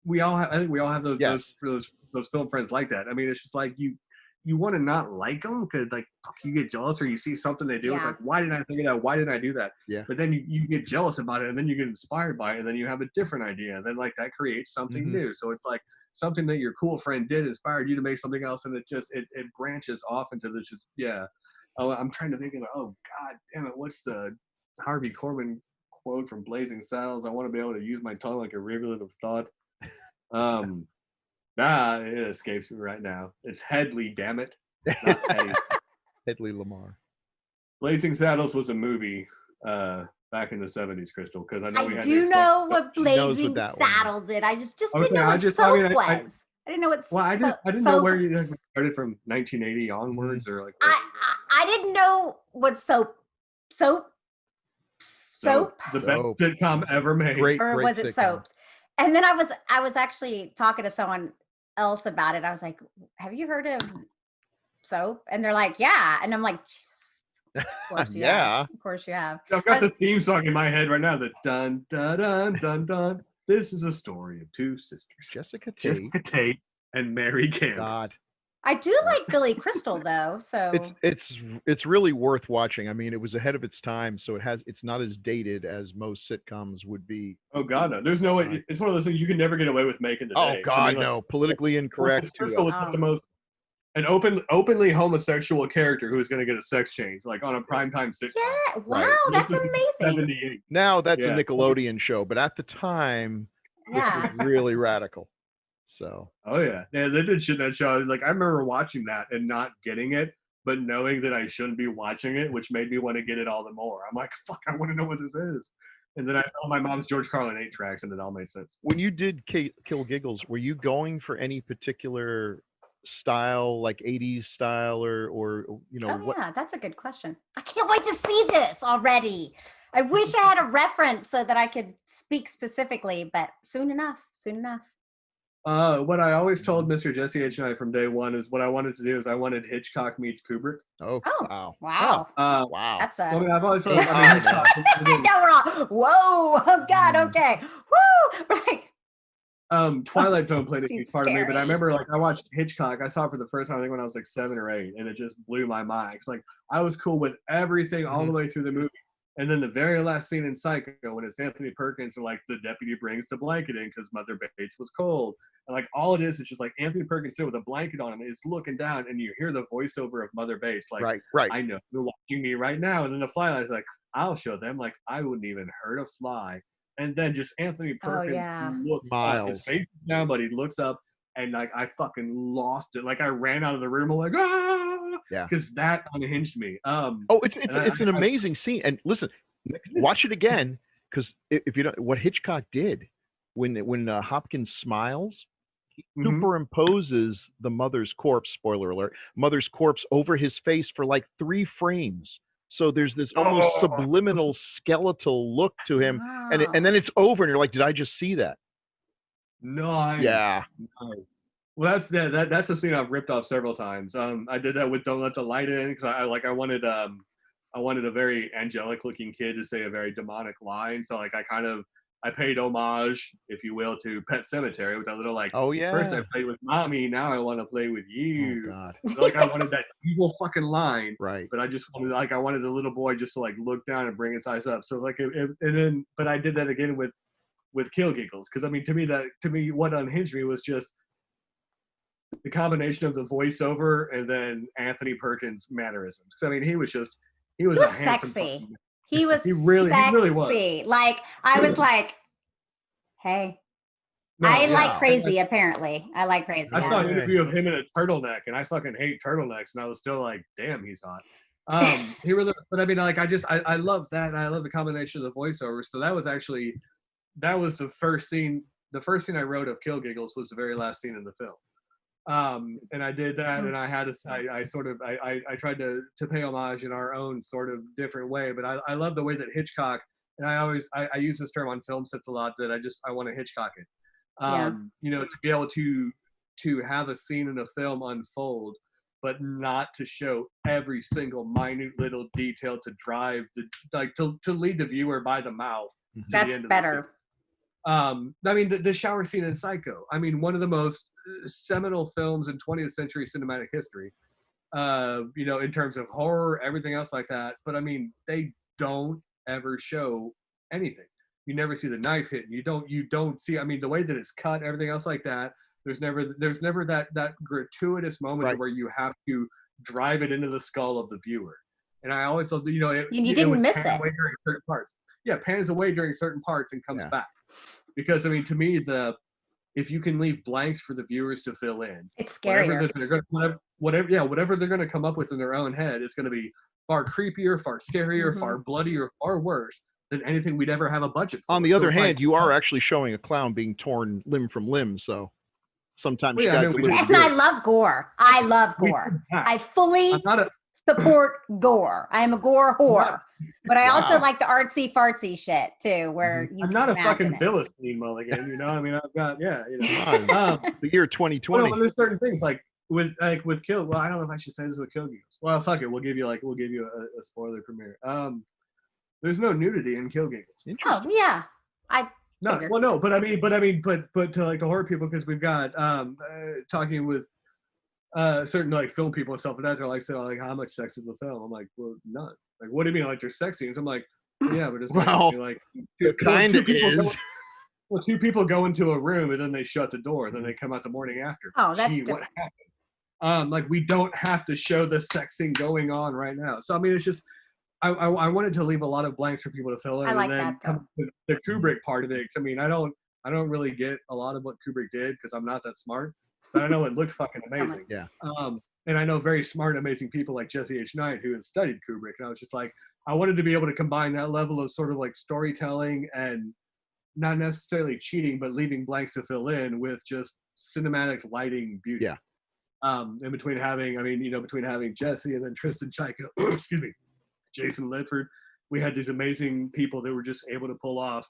we all have. I think we all have Yes. those film friends like that. I mean, it's just like you want to not like them because like you get jealous or you see something they do. It's Yeah. like, why didn't I think of that? Why didn't I do that? Yeah. But then you get jealous about it, and then you get inspired by it, and then you have a different idea, and then like that creates something new. So it's like something that your cool friend did inspired you to make something else, and it branches off into this just Oh, I'm trying to think of oh god damn it, what's the Harvey Korman quote from Blazing Saddles? I want to be able to use my tongue like a rivulet of thought. It escapes me right now. It's Headley, damn it. Not Hetty. Hedley Lamar. Blazing Saddles was a movie back in the 70s, Crystal, because I know we I had do this, know what she knows what Blazing that one is. Saddles is. I just Okay, didn't know I what just- soap I mean, I- was. I didn't know what Well, I didn't know where you started from 1980 onwards or like. I didn't know what soap. The best Soap. sitcom ever made. Great, Or great was it sitcom. soaps? And then I was actually talking to someone else about it. I was like, "Have you heard of soap?" And they're like, "Yeah." And I'm like, Jesus, "Of course you Yeah. have. Of course you have." I've got the theme song in my head right now. The dun dun dun dun dun. This is a story of two sisters, Jessica Tate. Jessica Tate and Mary Kim. God. I do like Billy Crystal though, so It's really worth watching. I mean, it was ahead of its time, so it's not as dated as most sitcoms would be. Oh God, no! There's no way. It's one of those things you can never get away with making today. Oh 'Cause, God, I mean, like, no! Politically incorrect. Crystal was not the most an openly homosexual character who was going to get a sex change, like on a primetime sitcom. yeah. Wow, Right. that's This was amazing. 78. Now that's a Yeah. Nickelodeon show, but at the time, Yeah. it was really radical. So. Oh yeah, they did shit in that show. Like I remember watching that and not getting it, but knowing that I shouldn't be watching it, which made me want to get it all the more. I'm like, fuck, I want to know what this is. And then I found my mom's George Carlin 8 tracks, and it all made sense. When you did Kill Giggles, were you going for any particular style, like 80s style, or Oh what? yeah, that's a good question. I can't wait to see this already. I wish I had a reference so that I could speak specifically, but soon enough. Soon enough. What I always told Mr. Jesse H. and I from day one is what I wanted to do is I wanted Hitchcock meets Kubrick. Oh, Oh, wow. wow. Wow. That's a I mean, I've always thought, Yeah. I mean, Hitchcock. now we're all whoa, oh God, okay. Woo! Right. Twilight Zone played a huge Seems part of me, but I scary. remember like I watched Hitchcock. I saw it for the first time I think when I was like 7 or 8, and it just blew my mind. It's like I was cool with everything all the way through the movie, and then the very last scene in Psycho when it's Anthony Perkins and like the deputy brings the blanket in because Mother Bates was cold, and like all it is just like Anthony Perkins sitting with a blanket on him and is looking down, and you hear the voiceover of Mother Bates like, Right. I know you're watching me right now, and then the fly is like, I'll show them like I wouldn't even hurt a fly. And then just Anthony Perkins yeah. looks up. His face is down, but he looks up, and like I fucking lost it. Like I ran out of the room. I'm like, ah, Yeah. because that unhinged me. Oh, it's an amazing scene. And listen, watch it again, because if you don't, what Hitchcock did when Hopkins smiles, he superimposes the mother's corpse. Spoiler alert: mother's corpse over his face for like 3 frames. So there's this almost subliminal skeletal look to him, and then it's over, and you're like, did I just see that? Nice. Yeah. Nice. Well, that's a scene I've ripped off several times. I did that with Don't Let the Light In because I wanted a very angelic looking kid to say a very demonic line. So like I I paid homage, if you will, to Pet Sematary with that little like. Oh yeah. First I played with mommy, now I want to play with you. Oh God. So, like I wanted that evil fucking line, Right. but I just wanted like I wanted the little boy just to like look down and bring his eyes up. So like and then but I did that again with Kill Giggles, because I mean to me what unhinged me was just the combination of the voiceover and then Anthony Perkins' mannerisms. Because I mean he was a handsome sexy. fucking, He was he really was. Like I was like, hey. No, I yeah. like crazy, apparently. I like crazy. I saw an Yeah. interview of him in a turtleneck, and I fucking hate turtlenecks, and I was still like, damn, he's hot. He really, but I mean, like, I love that, and I love the combination of the voiceovers. So that was the first scene. The first scene I wrote of Kill Giggles was the very last scene in the film. And I did that, and I had I tried to pay homage in our own sort of different way. But I love the way that Hitchcock, and I use this term on film sets a lot, that I want to Hitchcock it. You know, to be able to have a scene in a film unfold, but not to show every single minute little detail to drive to lead the viewer by the mouth. That's better. I mean, the shower scene in Psycho. I mean, one of the most seminal films in 20th century cinematic history. You know, in terms of horror, everything else like that. But I mean, they don't ever show anything. You never see the knife hit. You don't see. I mean, the way that it's cut, everything else like that. There's never that gratuitous moment where you have to drive it into the skull of the viewer. And I always love, you know, you didn't miss it. Away during certain parts. Yeah, pans away during certain parts and comes back. Because I mean, to me, if you can leave blanks for the viewers to fill in, it's scarier. Whatever they're going to come up with in their own head is going to be far creepier, far scarier, far bloodier, far worse than anything we'd ever have a budget for. On the other hand, you are actually showing a clown being torn limb from limb, so sometimes you got to and I love gore. I love gore. I fully support gore. I am a gore whore. But I also like the artsy fartsy shit too, where you I'm not a fucking Philistine Mulligan, you know. I mean, I've got you know. The year 2020. Well, there's certain things like with Kill. Well, I don't know if I should say this with Kill Giggles. Well, fuck it. We'll give you a spoiler premiere. There's no nudity in Kill Giggles. Oh yeah, but I mean, to like the horror people, because we've got talking with certain like film people and stuff like that. They're like, so like, how much sex is in the film? I'm like, well, none. Like, what do you mean? Like, there's sex scenes? I'm like, yeah, but it's like two people go into a room and then they shut the door, then they come out the morning after. Oh, that's different. What happened? Like, we don't have to show the sex scene going on right now. So I mean, it's just I wanted to leave a lot of blanks for people to fill in, and then come to the Kubrick part of it. Cause I mean, I don't really get a lot of what Kubrick did because I'm not that smart, but I know it looked fucking amazing. Yeah. And I know very smart, amazing people like Jesse H. Knight who had studied Kubrick, and I was just like, I wanted to be able to combine that level of sort of like storytelling and not necessarily cheating, but leaving blanks to fill in with just cinematic lighting beauty. Yeah. In between having Jesse and then Tristan Chaika, excuse me, Jason Ledford, we had these amazing people that were just able to pull off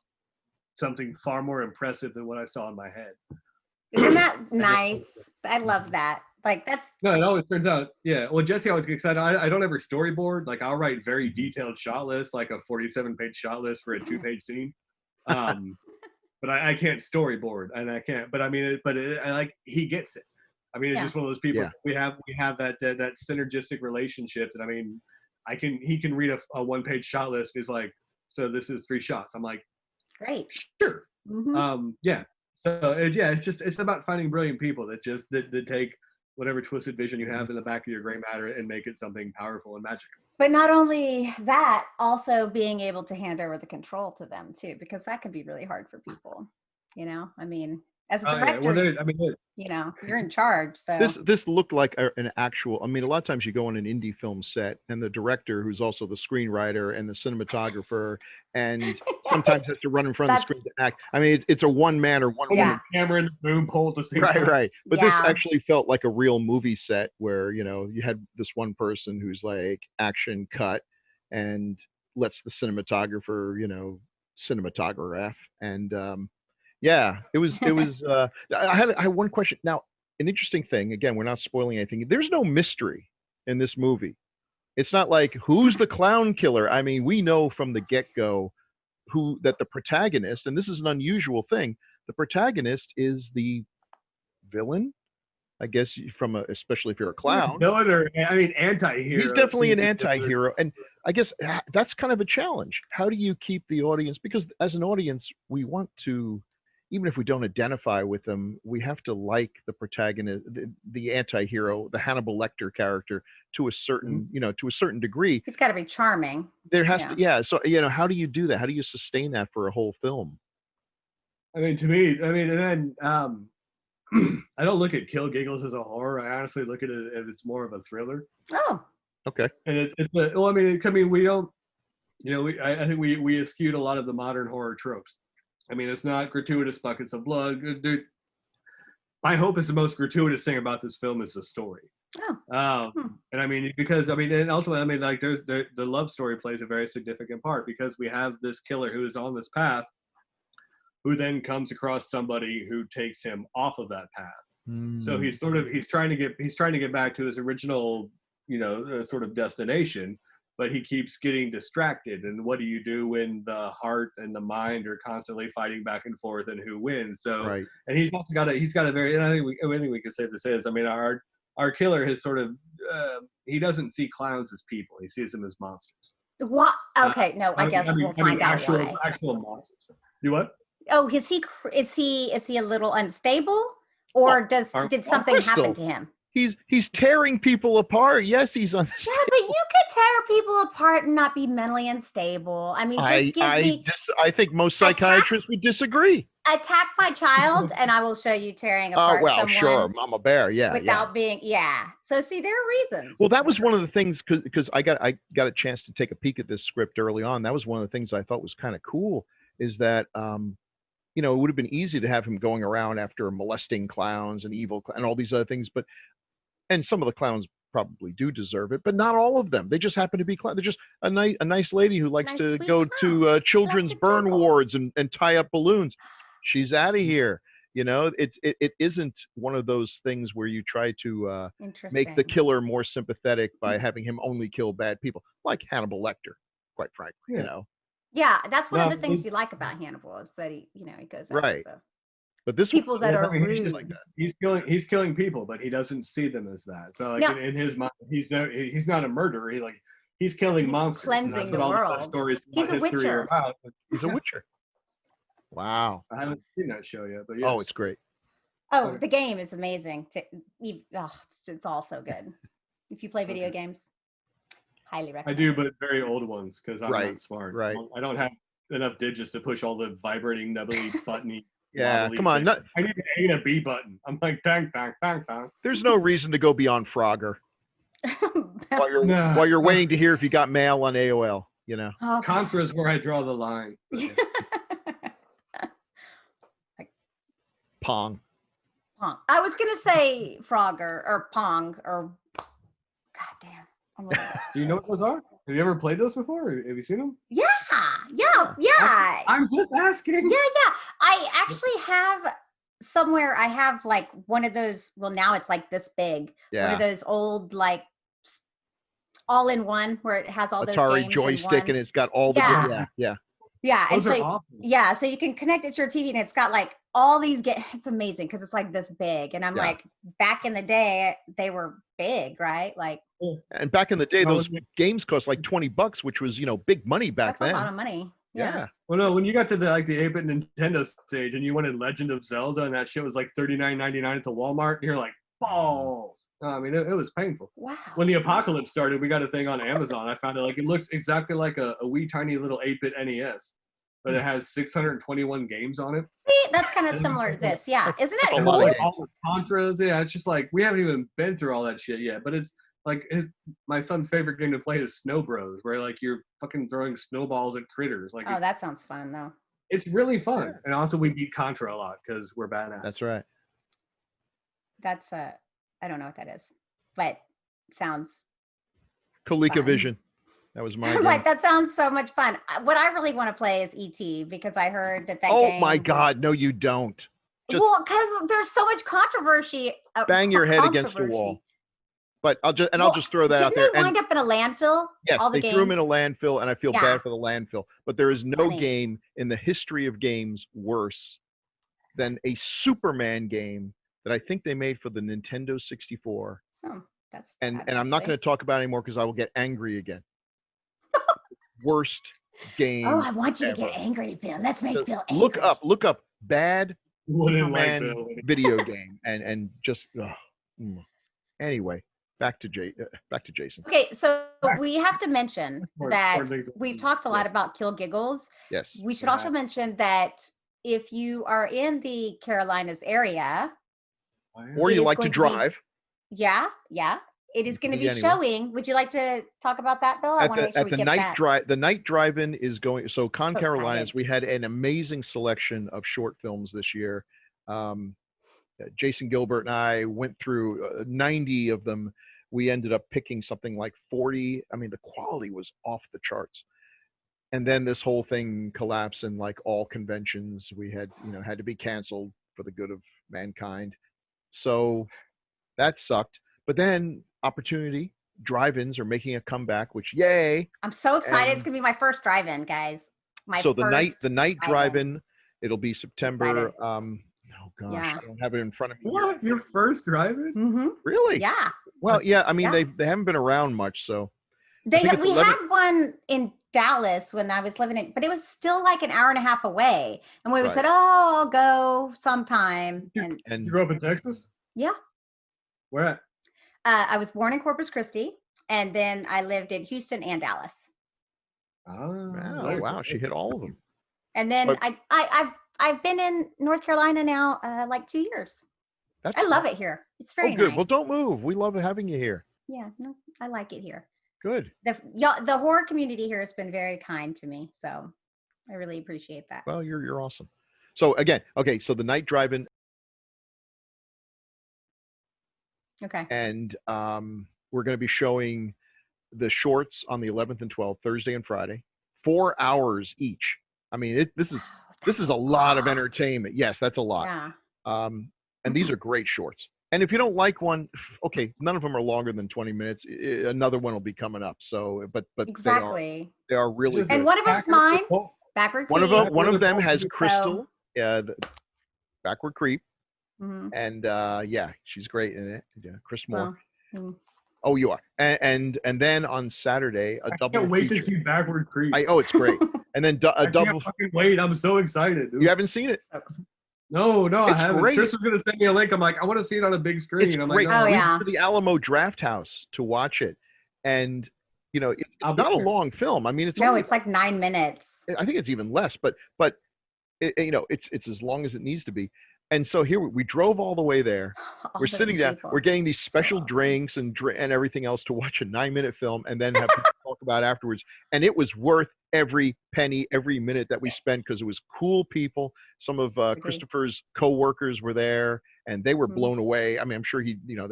something far more impressive than what I saw in my head. Isn't that nice? I love that. Like that's no, it always turns out, yeah. Well, Jesse always gets excited. I don't ever storyboard. Like I'll write very detailed shot lists, like a 47-page shot list for a 2-page scene. But I can't storyboard, and I can't. But I mean, I like he gets it. I mean, it's just one of those people. Yeah. We have that synergistic relationship. That I mean, he can read a 1-page shot list. And he's like, so this is 3 shots. I'm like, great, sure. Yeah. So it's about finding brilliant people that take whatever twisted vision you have in the back of your gray matter and make it something powerful and magical. But not only that, also being able to hand over the control to them too, because that could be really hard for people. You know, I mean, as a director, you know, you're in charge. So this looked like an actual. I mean, a lot of times you go on an indie film set, and the director, who's also the screenwriter and the cinematographer, and sometimes has to run in front of the screen to act. I mean, it's a one-man or one-woman camera and the boom pole at the same time. Right. But this actually felt like a real movie set where you know you had this one person who's like action cut and lets the cinematographer cinematograph and. Yeah, it was. I had one question. Now, an interesting thing. Again, we're not spoiling anything. There's no mystery in this movie. It's not like who's the clown killer. I mean, we know from the get-go that the protagonist, and this is an unusual thing, the protagonist is the villain, I guess, especially if you're a clown. Villain, or I mean, anti-hero. He's definitely an anti-hero, and I guess that's kind of a challenge. How do you keep the audience? Because as an audience, we want to, even if we don't identify with them, we have to like the protagonist, the anti-hero, the Hannibal Lecter character to a certain, to a certain degree. He's got to be charming. There has to, yeah. So, how do you do that? How do you sustain that for a whole film? I mean, to me, and then I don't look at Kill Giggles as a horror. I honestly look at it as it's more of a thriller. Oh, okay. And we don't, I think we eschewed a lot of the modern horror tropes. I mean, it's not gratuitous buckets of blood. Dude, my hope is the most gratuitous thing about this film is the story. Oh. And I mean, because and ultimately, like the love story plays a very significant part, because we have this killer who is on this path, who then comes across somebody who takes him off of that path. So he's trying to get back to his original, sort of destination, but he keeps getting distracted. And what do you do when the heart and the mind are constantly fighting back and forth, and who wins? So, right. And he's also got a very, and I think we can safely say this. I mean, our killer has sort of, he doesn't see clowns as people. He sees them as monsters. What? Okay, no, I guess we'll find out why. Actual monsters. You what? Oh, is he a little unstable, or did something happen to him? He's tearing people apart. Yes, he's unstable. Yeah, but you could tear people apart and not be mentally unstable. I mean, I think most psychiatrists would disagree. Attack my child, and I will show you tearing apart someone. Sure, Mama Bear, without being, So see, there are reasons. Well, that was one of the things, because I got a chance to take a peek at this script early on. That was one of the things I thought was kind of cool, is that it would have been easy to have him going around after molesting clowns and evil and all these other things, and some of the clowns probably do deserve it, but not all of them. They just happen to be clowns. They're just a nice lady who likes to go to children's burn wards and tie up balloons. She's out of here. It isn't one of those things where you try to make the killer more sympathetic by having him only kill bad people, like Hannibal Lecter, quite frankly. Yeah, that's one of the things you like about Hannibal, is that he goes right. after But this people that are rude. Like that. He's killing people, but he doesn't see them as that. So in his mind, he's not a murderer. He's killing monsters. Cleansing the world. He's a witcher. He's a witcher. Wow. I haven't seen that show yet, but yes. Oh, it's great. Oh, the game is amazing. It's all so good. If you play video games, highly recommend. I do, but very old ones, because I'm not smart. Right. I don't have enough digits to push all the vibrating, nubbly, buttony. Yeah, come on. I need an A and a B button. I'm like, bang, bang, bang, bang. There's no reason to go beyond Frogger while you're waiting to hear if you got mail on AOL. Okay. Contra is where I draw the line. Pong. I was gonna say Frogger or Pong or goddamn. Do you know what those are? Have you ever played those before? Have you seen them? Yeah. I'm just asking. Yeah. I actually have somewhere. I have like one of those. Well, now it's like this big. Yeah. One of those old like all-in-one where it has all those Atari games joystick, and it's got all the Yeah, those and are so awesome. so you can connect it to your TV, and it's got like all these games. It's amazing because it's like this big, and I'm like, back in the day, they were big, right? Like, and back in the day, those games cost like $20, which was big money back then. That's a lot of money. Yeah. Well, no, when you got to the 8-bit Nintendo stage and you wanted Legend of Zelda, and that shit was like $39.99 at the Walmart, and you're like, balls. I mean, it was painful. Wow. When the apocalypse started, we got a thing on Amazon. I found it it looks exactly like a wee tiny little 8-bit NES, but it has 621 games on it. See, that's kind of similar to this. Yeah. Isn't that cool? All the Contras. Yeah, it's just like, we haven't even been through all that shit yet, but it's like my son's favorite game to play is Snow Bros, where like you're fucking throwing snowballs at critters. Like, oh, that sounds fun though. It's really fun. And also we beat Contra a lot because we're badass. That's right. That's I don't know what that is, but it sounds ColecoVision. That was my I'm like, that sounds so much fun. What I really want to play is E.T. because I heard that game. Oh my God, no, you don't. Well, because there's so much controversy. Bang your head against the wall. but I'll Well, just throw that out didn't there. they wind up in a landfill? Yes, All the they threw them in a games? landfill, and I feel Yeah. bad for the landfill. But there is That's no funny. game in the history of games worse than a Superman game that I think they made for the Nintendo 64. Oh, that's And sad, I'm not actually. going to talk about it anymore because I will get angry again. Worst game. Oh, I want you to ever. get angry, Bill. Let's make Bill angry. Look up bad Wouldn't like Superman Bill. video game and just anyway, back to Jaysen. Okay, so we have to mention that things. we've talked a lot Yes. about Kill Giggles. Yes. We should also mention that if you are in the Carolinas area, Or it you is like to going to be- drive. yeah, it is going to be anywhere. showing. Would you like to talk about that, Bill? I want to make sure we the get night that. drive. The night drive-in is going. So Con So Carolinas, excited. we had an amazing selection of short films this year. Jason Gilbert and I went through 90 of them. We ended up picking something like 40. I mean, the quality was off the charts. And then this whole thing collapsed, and like all conventions, we had to be canceled for the good of mankind. So that sucked. But then opportunity drive-ins are making a comeback, which yay. I'm so excited. And it's going to be my first drive-in, guys. So the night drive-in. drive-in, it'll be September. Excited. Oh gosh, Yeah. I don't have it in front of me. What? Your first drive-in? Mm-hmm. Really? Yeah. Well, yeah. I mean, Yeah. they haven't been around much, so We think it's 11 had one in Dallas when I was living in, but it was still like an hour and a half away. And we Right. said, "Oh, I'll go sometime." And and You grew up in Texas? yeah, Where at? I was born in Corpus Christi, and then I lived in Houston and Dallas. oh wow, she hit all of them. And then But- I've been in North Carolina now like 2 years. That's I love it here. It's very good. nice. Well, don't move. We love having you here. Yeah, no, I like it here. Good. The horror community here has been very kind to me, so I really appreciate that. Well, you're awesome. So again, okay. So the night drive-in, Okay. and we're going to be showing the shorts on the 11th and 12th, Thursday and Friday, 4 hours each. I mean, this is a lot of entertainment. Yes, that's a lot. Yeah. And these are great shorts. And if you don't like one, okay, none of them are longer than 20 minutes. Another one will be coming up. So, but Exactly. they are really Just- good. And one of them's mine. Oh, Backward One of Creek. them, one of them has So- Crystal, the Backward Creep, Mhm. and yeah, she's great in it. Yeah, Chris Moore. Well, mm. Oh, you are. And then on Saturday, a I double. can't wait to feature. see Backward Creek. Oh, it's great. And then I a double. can't fucking wait. I'm so excited. Dude. You haven't seen it? No, I It's haven't. great. Chris was gonna send me a link. I'm like, I want to see it on a big screen. It's I'm great. like, Oh, We yeah. went to the Alamo Draft House to watch it, and it's I'll be not a there. long film. I mean, it's No, only, it's like 9 minutes. I think it's even less, but it's as long as it needs to be. And so here we drove all the way there. All We're those sitting down. people. We're getting these special awesome. drinks and everything else to watch a 9-minute film, and then have people talk about it afterwards. And it was worth every penny, every minute that we spent, because it was cool people. Some of Christopher's co-workers were there, and they were Mhm. blown away. I mean, I'm sure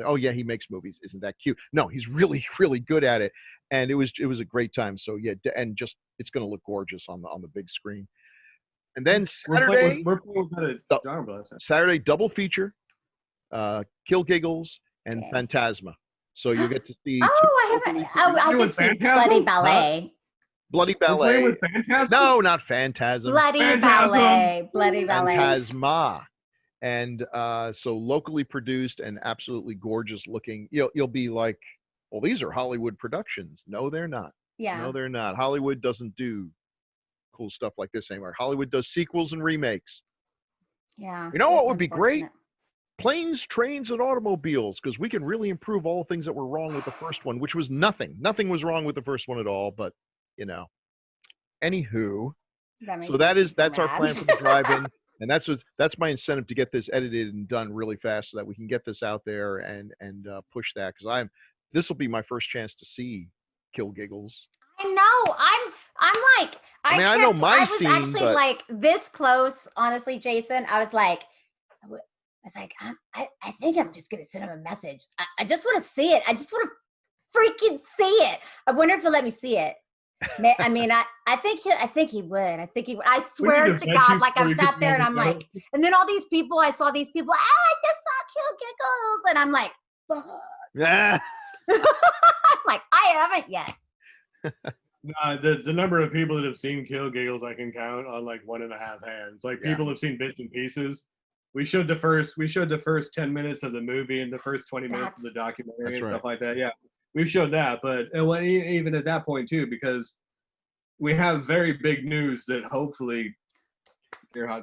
oh yeah, he makes movies. Isn't that cute? No, he's really, really good at it. And it was a great time. So yeah, and just it's going to look gorgeous on the big screen. And then Saturday, we're playing with Oh. a genre blast. Saturday double feature, Kill Giggles and Okay. Phantasma. So you'll get to see Oh, I haven't. Oh, I playing did with see Phantasm? Bloody Ballet. Bloody We're playing Ballet. with Phantasm? No, not Phantasm. Bloody Phantasm. Ballet. Bloody Ballet. Phantasma. And so locally produced and absolutely gorgeous looking. You'll be like, well, these are Hollywood productions. No, they're not. Yeah. No, they're not. Hollywood doesn't do cool stuff like this anymore. Hollywood does sequels and remakes. Yeah. You know what it's would be great? unfortunate. Planes, trains, and automobiles, because we can really improve all the things that were wrong with the first one, which was nothing. Nothing was wrong with the first one at all, but Anywho, That makes so me that's super our mad. plan for the drive-in, and that's my incentive to get this edited and done really fast, so that we can get this out there and push that, because this will be my first chance to see Kill Giggles. I know. I'm like, I mean, I know my I was scene, actually but- like this close, honestly, Jaysen. I was like, I think I'm just gonna send him a message. I just want to see it. I just want to freaking see it. I wonder if he'll let me see it. I mean, I think he would. I think he would. I swear need to to vet God, you like before I'm you get sat there and to I'm the like, and then all these people, I saw these people. I just saw Kill Giggles, and I'm like, fuck. Yeah. I'm like, I haven't yet. The number of people that have seen Kill Giggles I can count on like 1.5 hands. Like people have seen bits and pieces. We showed the first 10 minutes of the movie and the first 20 minutes of the documentary and stuff like that. Yeah, we showed that, but even at that point too, because we have very big news that hopefully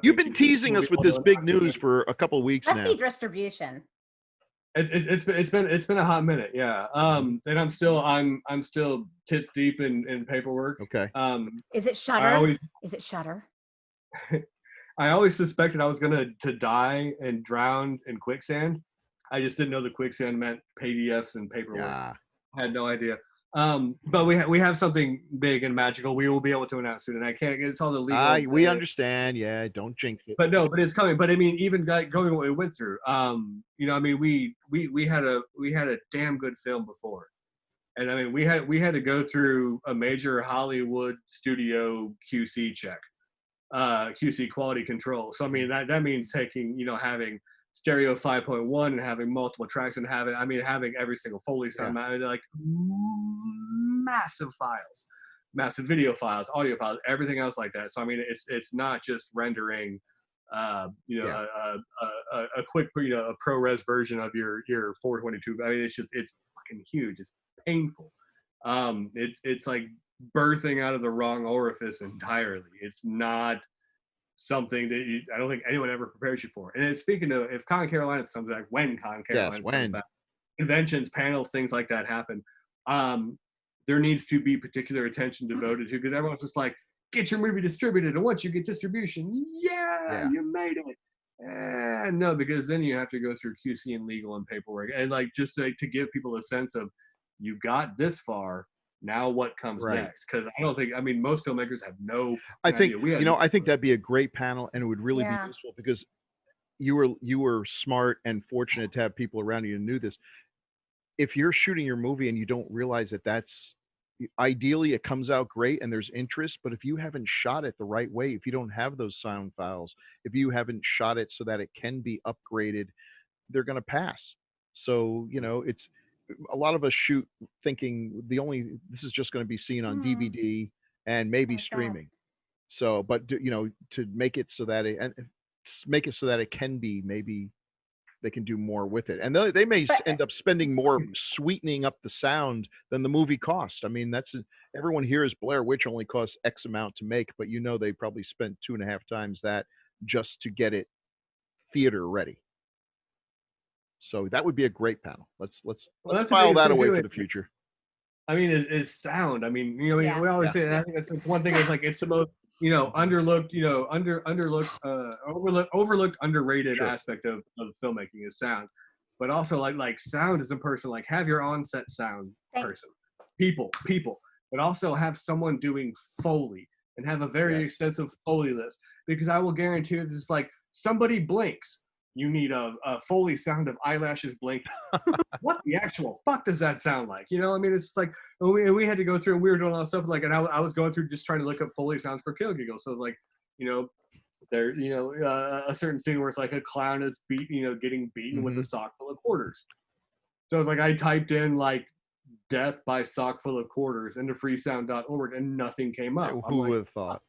you've been teasing us with this big news for a couple of weeks now. Must be distribution. It's been a hot minute, yeah. And I'm still tits deep in paperwork. Okay. Is it Shudder? Is it Shudder? I always suspected I was gonna die and drown in quicksand. I just didn't know the quicksand meant PDFs and paperwork. Yeah. I had no idea. But we have something big and magical. We will be able to announce soon, and I can't. It's all the legal. We understand. Yeah, don't jinx it. But no, but it's coming. But I mean, even going what we went through. You know, I mean, we had a damn good film before, and I mean, we had to go through a major Hollywood studio QC check, QC quality control. So I mean, that means having stereo 5.1 and having multiple tracks and having every single Foley sound, like massive files, massive video files, audio files, everything else like that. So I mean, it's not just rendering, a quick, a ProRes version of your 422. I mean, it's fucking huge. It's painful. It's like birthing out of the wrong orifice entirely. It's not something that I don't think anyone ever prepares you for. And speaking of, if Con Carolinas comes back, when Con Carolinas comes back, conventions, panels, things like that happen, there needs to be particular attention devoted to, because everyone's just like, get your movie distributed, and once you get distribution, you made it. And no, because then you have to go through QC and legal and paperwork, and like just to give people a sense of, you got this far, now what comes next? Because most filmmakers have no idea. I think that'd be a great panel, and it would really be useful, because you were smart and fortunate to have people around you who knew this. If you're shooting your movie and you don't realize that that's ideally it comes out great and there's interest, but if you haven't shot it the right way, if you don't have those sound files, if you haven't shot it so that it can be upgraded, they're going to pass. So it's a lot of us shoot thinking this is just going to be seen on DVD and maybe streaming. So, but to make it so that it can be, maybe they can do more with it, and they may end up spending more sweetening up the sound than the movie cost. I mean, everyone hears Blair Witch only costs X amount to make, but they probably spent 2.5 times that just to get it theater ready. So that would be a great panel. Let's file that away for the future. I mean, is sound. I mean, we always say, and I think it's one thing. Is like it's the most overlooked, underrated aspect of filmmaking is sound. But also like sound is a person. Like have your on-set sound person, people, but also have someone doing Foley and have a very extensive Foley list, because I will guarantee you, it's like somebody blinks. You need a Foley sound of eyelashes blinking. What the actual fuck does that sound like? I mean, it's just like we had to go through, and we were doing all that stuff. Like, and I was going through just trying to look up Foley sounds for Kill Giggles. So I was like, there, a certain scene where it's like a clown is getting beaten with a sock full of quarters. So it's like I typed in like "death by sock full of quarters" into freesound.org, and nothing came up. Who would have thought?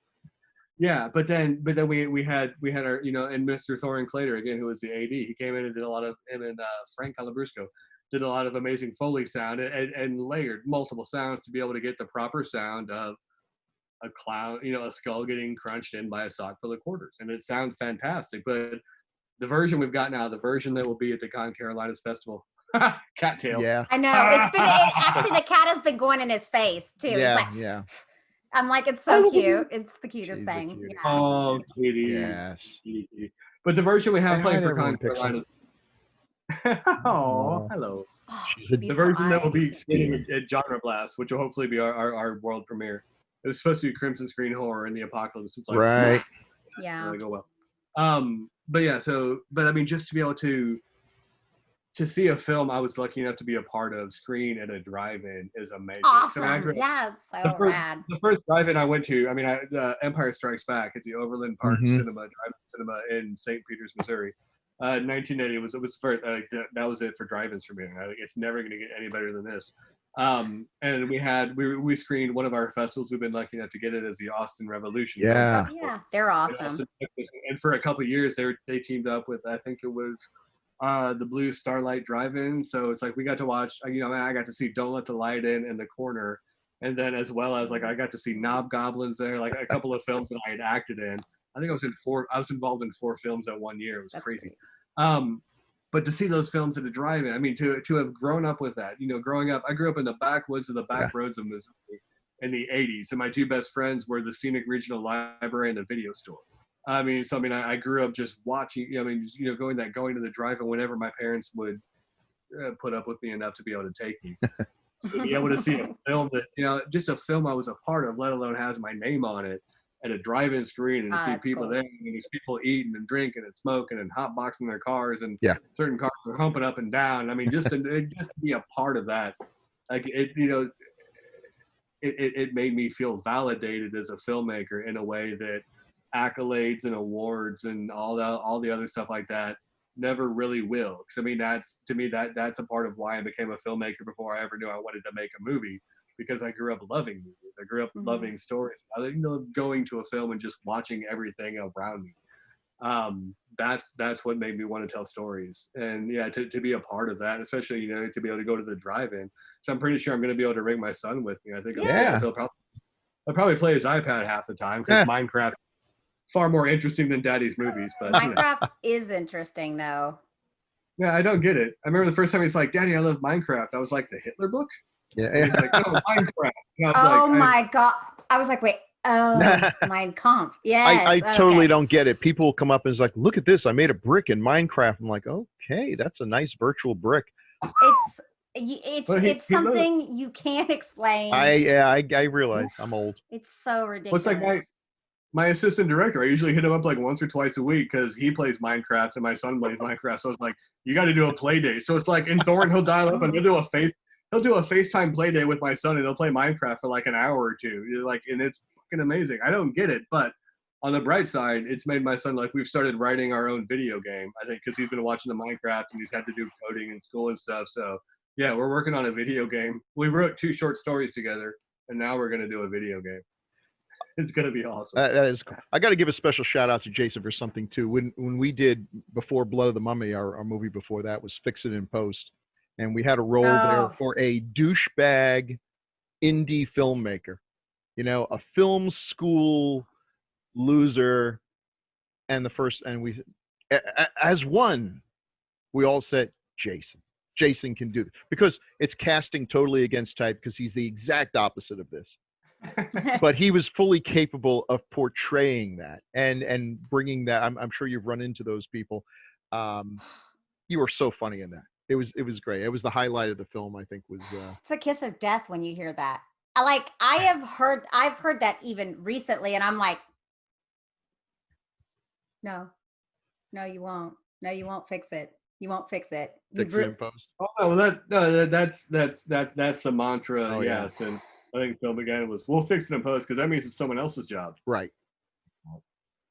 Yeah, but then we had our and Mr. Thorin Clater again, who was the AD. He came in and did a lot of, him and Frank Calabrusco did a lot of amazing Foley sound and layered multiple sounds to be able to get the proper sound of a clown, a skull getting crunched in by a sock full of quarters, and it sounds fantastic. But the version we've got now, the version that will be at the Con Carolinas Festival, cattail. Yeah, I know actually the cat has been going in his face too. Yeah, He's like, I'm like, it's so cute. It's the cutest thing. Cute. Yeah. Oh, kitty. Yes. But the version we have playing for Con Carolinas. Oh, hello. The version that will be screening at Genre Blast, which will hopefully be our world premiere. It was supposed to be Crimson Screen Horror in the Apocalypse. It's like, right. Yeah. Really go well. But yeah, but I mean, just to be able to see a film I was lucky enough to be a part of screen at a drive-in is amazing. Awesome. Yeah, it's so rad. The first drive-in I went to, I mean, Empire Strikes Back at the Overland Park Cinema, drive-in cinema in St. Peters, Missouri. 1980 was first. That was it for drive-ins for me. It's never going to get any better than this. And we screened one of our festivals. We've been lucky enough to get it as the Austin Revolution. Yeah. Yeah, they're awesome. And for a couple of years, they teamed up with, I think it was the Blue Starlight Drive-In. So it's like we got to watch. I got to see Don't Let the Light In The Corner, and then as well as like I got to see Knob Goblins there, like a couple of films that I had acted in. I think I was in 4. I was involved in 4 films at one year. It was That's crazy. Great. But to see those films at a drive-in, I mean, to have grown up with that, growing up, I grew up in the backwoods of the back roads of Missouri in the 80s, and my 2 best friends were the Scenic Regional Library and the video store. I grew up just watching, going to the drive-in whenever my parents would put up with me enough to be able to take me. To be able to see a film that, just a film I was a part of, let alone has my name on it, at a drive-in screen, and to see people there, and there's people eating and drinking and smoking and hotboxing their cars, and certain cars are humping up and down. I mean, just to be a part of that, like it made me feel validated as a filmmaker in a way that accolades and awards and all the other stuff like that never really will. Because I mean, that's a part of why I became a filmmaker before I ever knew I wanted to make a movie. Because I grew up loving movies. I grew up loving stories. I love going to a film and just watching everything around me. That's what made me want to tell stories. And yeah, to be a part of that, especially, to be able to go to the drive-in. So I'm pretty sure I'm going to be able to bring my son with me. I think I'll probably play his iPad half the time, because Minecraft is far more interesting than Daddy's movies. But Minecraft is interesting, though. Yeah, I don't get it. I remember the first time he's like, "Daddy, I love Minecraft." I was like, "The Hitler book?" Yeah. And he's like, "No, Minecraft." My God. I was like, wait, Mein Kampf. Yes. I totally don't get it. People come up and is like, "Look at this. I made a brick in Minecraft." I'm like, okay, that's a nice virtual brick. It's something you can't explain. I realize I'm old. It's so ridiculous. What's like my assistant director, I usually hit him up like once or twice a week because he plays Minecraft and my son plays Minecraft. So it's like, you got to do a play date. So it's like in Thorn, he'll dial up and he'll do a FaceTime play day with my son, and he'll play Minecraft for like an hour or two. And it's fucking amazing. I don't get it, but on the bright side, it's made my son, like, we've started writing our own video game, I think, because he's been watching the Minecraft and he's had to do coding in school and stuff. So yeah, we're working on a video game. We wrote 2 short stories together, and now we're going to do a video game. It's going to be awesome. That is cool. I got to give a special shout out to Jaysen for something too. When we did, before Blood of the Mummy, our movie before that was Fix It in Post. And we had a role there for a douchebag indie filmmaker, a film school loser. And we, as one, we all said, Jaysen can do this, because it's casting totally against type, because he's the exact opposite of this. But he was fully capable of portraying that and bringing that. I'm sure you've run into those people. You were so funny in that. It was great. It was the highlight of the film, I think. It's a kiss of death when you hear that. I've heard that even recently, and I'm like, no, you won't. No, you won't fix it. You won't fix it. Fix it in post. Oh, that's the mantra. Yes, and I think Bill Mulligan was, "We'll fix it in post," because that means it's someone else's job. Right.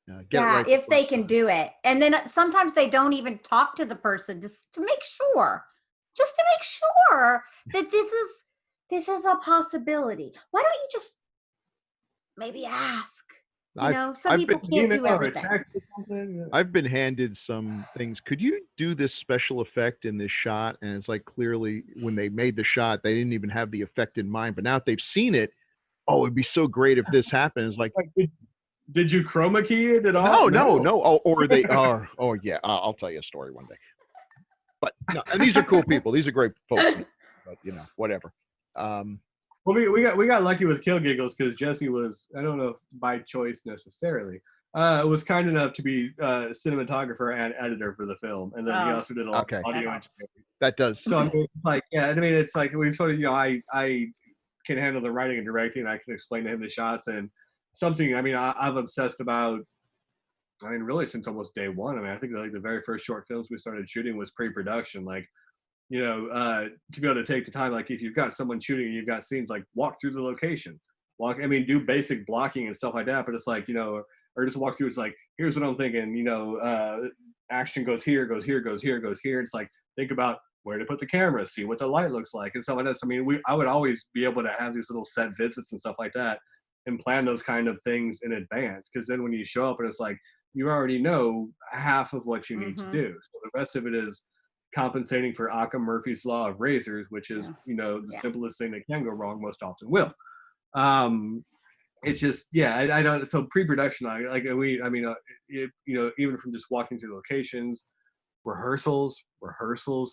If they can do it. And then sometimes they don't even talk to the person just to make sure that this is a possibility. Why don't you just maybe ask? Some people can't do everything. I've been handed some things. Could you do this special effect in this shot? And it's like, clearly when they made the shot, they didn't even have the effect in mind. But now that they've seen it, it'd be so great if this happens. Like, did you chroma key it at all? No. Or they are. Oh yeah, I'll tell you a story one day. But no, and these are cool people. These are great folks. But whatever. Well, we got lucky with Kill Giggles because Jesse was, I don't know if by choice necessarily, was kind enough to be cinematographer and editor for the film, and then he also did a lot of audio engineering. That does. So I mean, it's like, it's like we sort of, I can handle the writing and directing, and I can explain to him the shots and something. I mean, I've obsessed about. I mean, really since almost day one. I mean, I think like the very first short films we started shooting was pre-production, like. To be able to take the time, like if you've got someone shooting and you've got scenes, like walk through the location, do basic blocking and stuff like that. But it's like, or just walk through. It's like, here's what I'm thinking, action goes here, goes here, goes here, goes here. It's like, think about where to put the camera, see what the light looks like, and stuff like that. So, I mean, I would always be able to have these little set visits and stuff like that, and plan those kind of things in advance. Because then when you show up and it's like, you already know half of what you need to do. So the rest of it is compensating for Occam Murphy's law of razors, which is, you know, the simplest thing that can go wrong most often will. It's just, yeah, I don't, so pre-production, I mean, you know, even from just walking through locations, rehearsals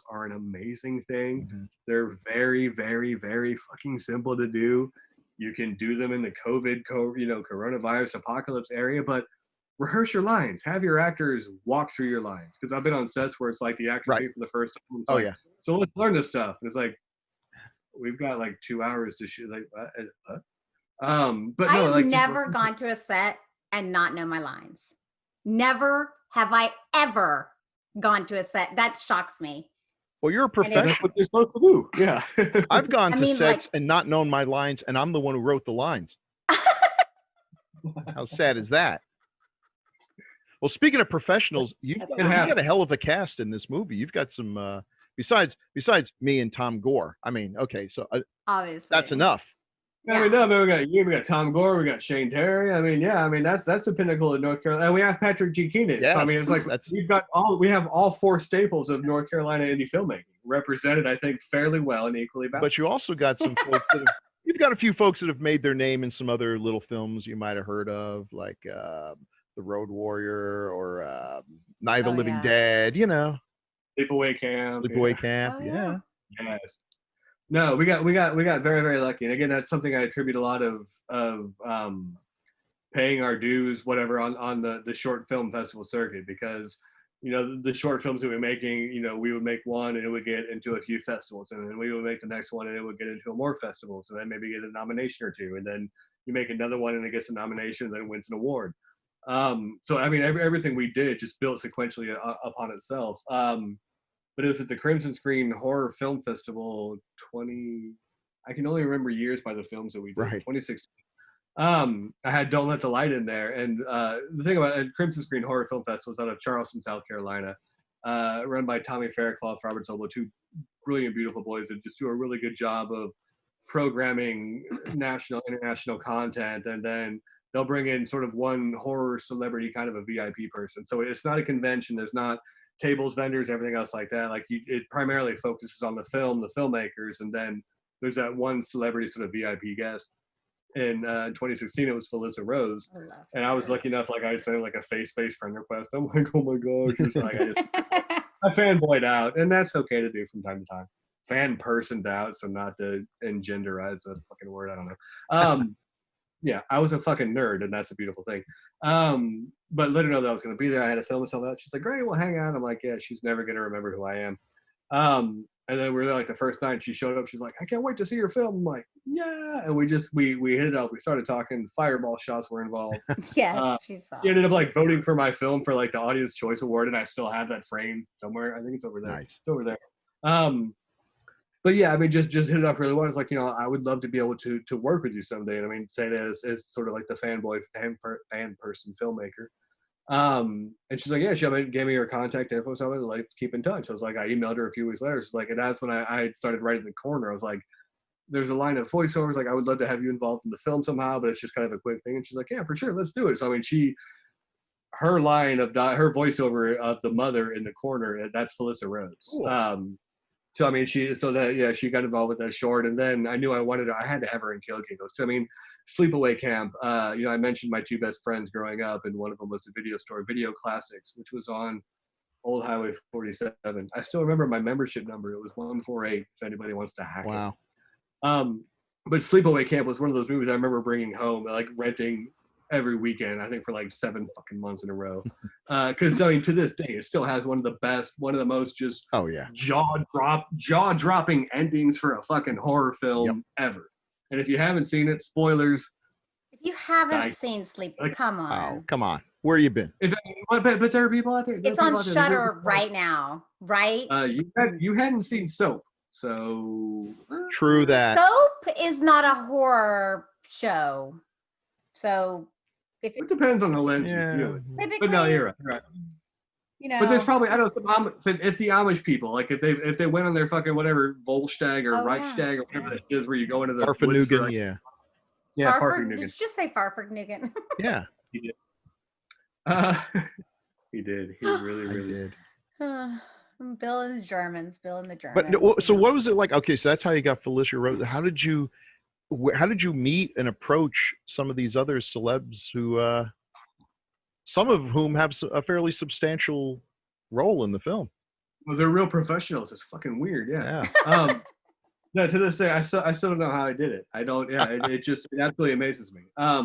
are an amazing thing. They're very, very, very fucking simple to do. You can do them in the you know, coronavirus apocalypse area, but rehearse your lines. Have your actors walk through your lines. Because I've been on sets where it's like the actors meet for the first time. It's like, so let's learn this stuff. And it's like, we've got like 2 hours to shoot. Like, what? But no, I've like, never gone to a set and not know my lines. Never have I ever gone to a set. That shocks me. Well, you're a professional. That's what they're supposed to do. Yeah. I've gone to sets and not known my lines, and I'm the one who wrote the lines. How sad is that? Well, speaking of professionals, you got a hell of a cast in this movie. You've got some besides me and Tom Gore. I mean, okay, so obviously that's enough. Yeah. I mean, no, we got Tom Gore, we got Shane Terry. I mean, yeah, I mean that's the pinnacle of North Carolina. And we have Patrick G. Keenan. Yes, so I mean, it's like we have all 4 staples of North Carolina indie filmmaking represented, I think, fairly well and equally balanced. But you also got some folks you've got a few folks that have made their name in some other little films you might have heard of, like The Road Warrior or Night of the Living Dead, you know. Sleepaway Camp. Yeah. Yes. No, we got very, very lucky. And again, that's something I attribute a lot of paying our dues, whatever, on the short film festival circuit, because, you know, the short films that we're making, you know, we would make one and it would get into a few festivals, and then we would make the next one and it would get into more festivals, and then maybe get a nomination or two, and then you make another one and it gets a nomination and then it wins an award. So I mean, everything we did just built sequentially upon itself. But it was at the Crimson Screen Horror Film Festival I can only remember years by the films that we did. 2016. I had Don't Let the Light in there. And the thing about Crimson Screen Horror Film Festival is out of Charleston, South Carolina, run by Tommy Faircloth, Robert Sobel, 2 brilliant, beautiful boys that just do a really good job of programming national, international content. And then they'll bring in sort of one horror celebrity, kind of a VIP person. So it's not a convention. There's not tables, vendors, everything else like that. Like it primarily focuses on the film, the filmmakers, and then there's that one celebrity sort of VIP guest. In 2016, it was Felissa Rose, and I was lucky enough, like I sent like a face-based friend request. I'm like, oh my gosh, like I fanboyed out, and that's okay to do from time to time. Fan-personed out, so not to engenderize a fucking word. I don't know. Yeah, I was a fucking nerd, and that's a beautiful thing. But let her know that I was going to be there. I had to film myself out. She's like, great, we'll hang out. I'm like, yeah, she's never going to remember who I am. And then we were like, the first night she showed up, she's like, I can't wait to see your film. I'm like, yeah. And we hit it off. We started talking. Fireball shots were involved. Yes, she's awesome. She ended up like voting for my film for like the Audience Choice Award, and I still have that frame somewhere. I think it's over there. Nice. It's over there. But yeah, I mean, just hit it off really well. It's like, you know, I would love to be able to work with you someday. And I mean, say that as sort of like the fan person filmmaker. And she's like, yeah, she gave me her contact info. So I was like, let's keep in touch. I was like, I emailed her a few weeks later. She's like, and that's when I started writing the corner. I was like, there's a line of voiceovers. Like, I would love to have you involved in the film somehow, but it's just kind of a quick thing. And she's like, yeah, for sure. Let's do it. So, I mean, her line of her voiceover of the mother in the corner, that's Felissa Rose. Cool. So I mean, she got involved with that short, and then I knew I had to have her in Kill Giggles. So I mean, Sleepaway Camp. You know, I mentioned my 2 best friends growing up, and one of them was the video store, Video Classics, which was on Old Highway 47. I still remember my membership number. It was 148. If anybody wants to hack it. But Sleepaway Camp was one of those movies I remember bringing home, like renting every weekend, I think for like 7 fucking months in a row. Because I mean, to this day, it still has one of the most just jaw-dropping endings for a fucking horror film ever. And if you haven't seen it, spoilers. If you haven't seen Sleep, come on. Oh, come on. Where you been? But there are people out there. It's on Shudder right now, right? You hadn't seen Soap, so true that. Soap is not a horror show, so. It depends on the lens you view it. Typically, but no, you're right. But there's probably, I don't know, if the Amish people, like if they went on their fucking whatever Volstag or Reichstag or whatever that is, where you go into the woods for like, yeah. Yeah, Farfignugan. Did Farfignugan. you just say Farfignugan? Yeah. He did. He did. He really did. Bill and the Germans. Bill and the But Germans. so what was it like? Okay, so that's how you got Felicia Rose. How did you meet and approach some of these other celebs who, some of whom have a fairly substantial role in the film? Well, they're real professionals. It's fucking weird. Yeah. No, to this day, I still don't know how I did it. I don't. Yeah, it absolutely amazes me. I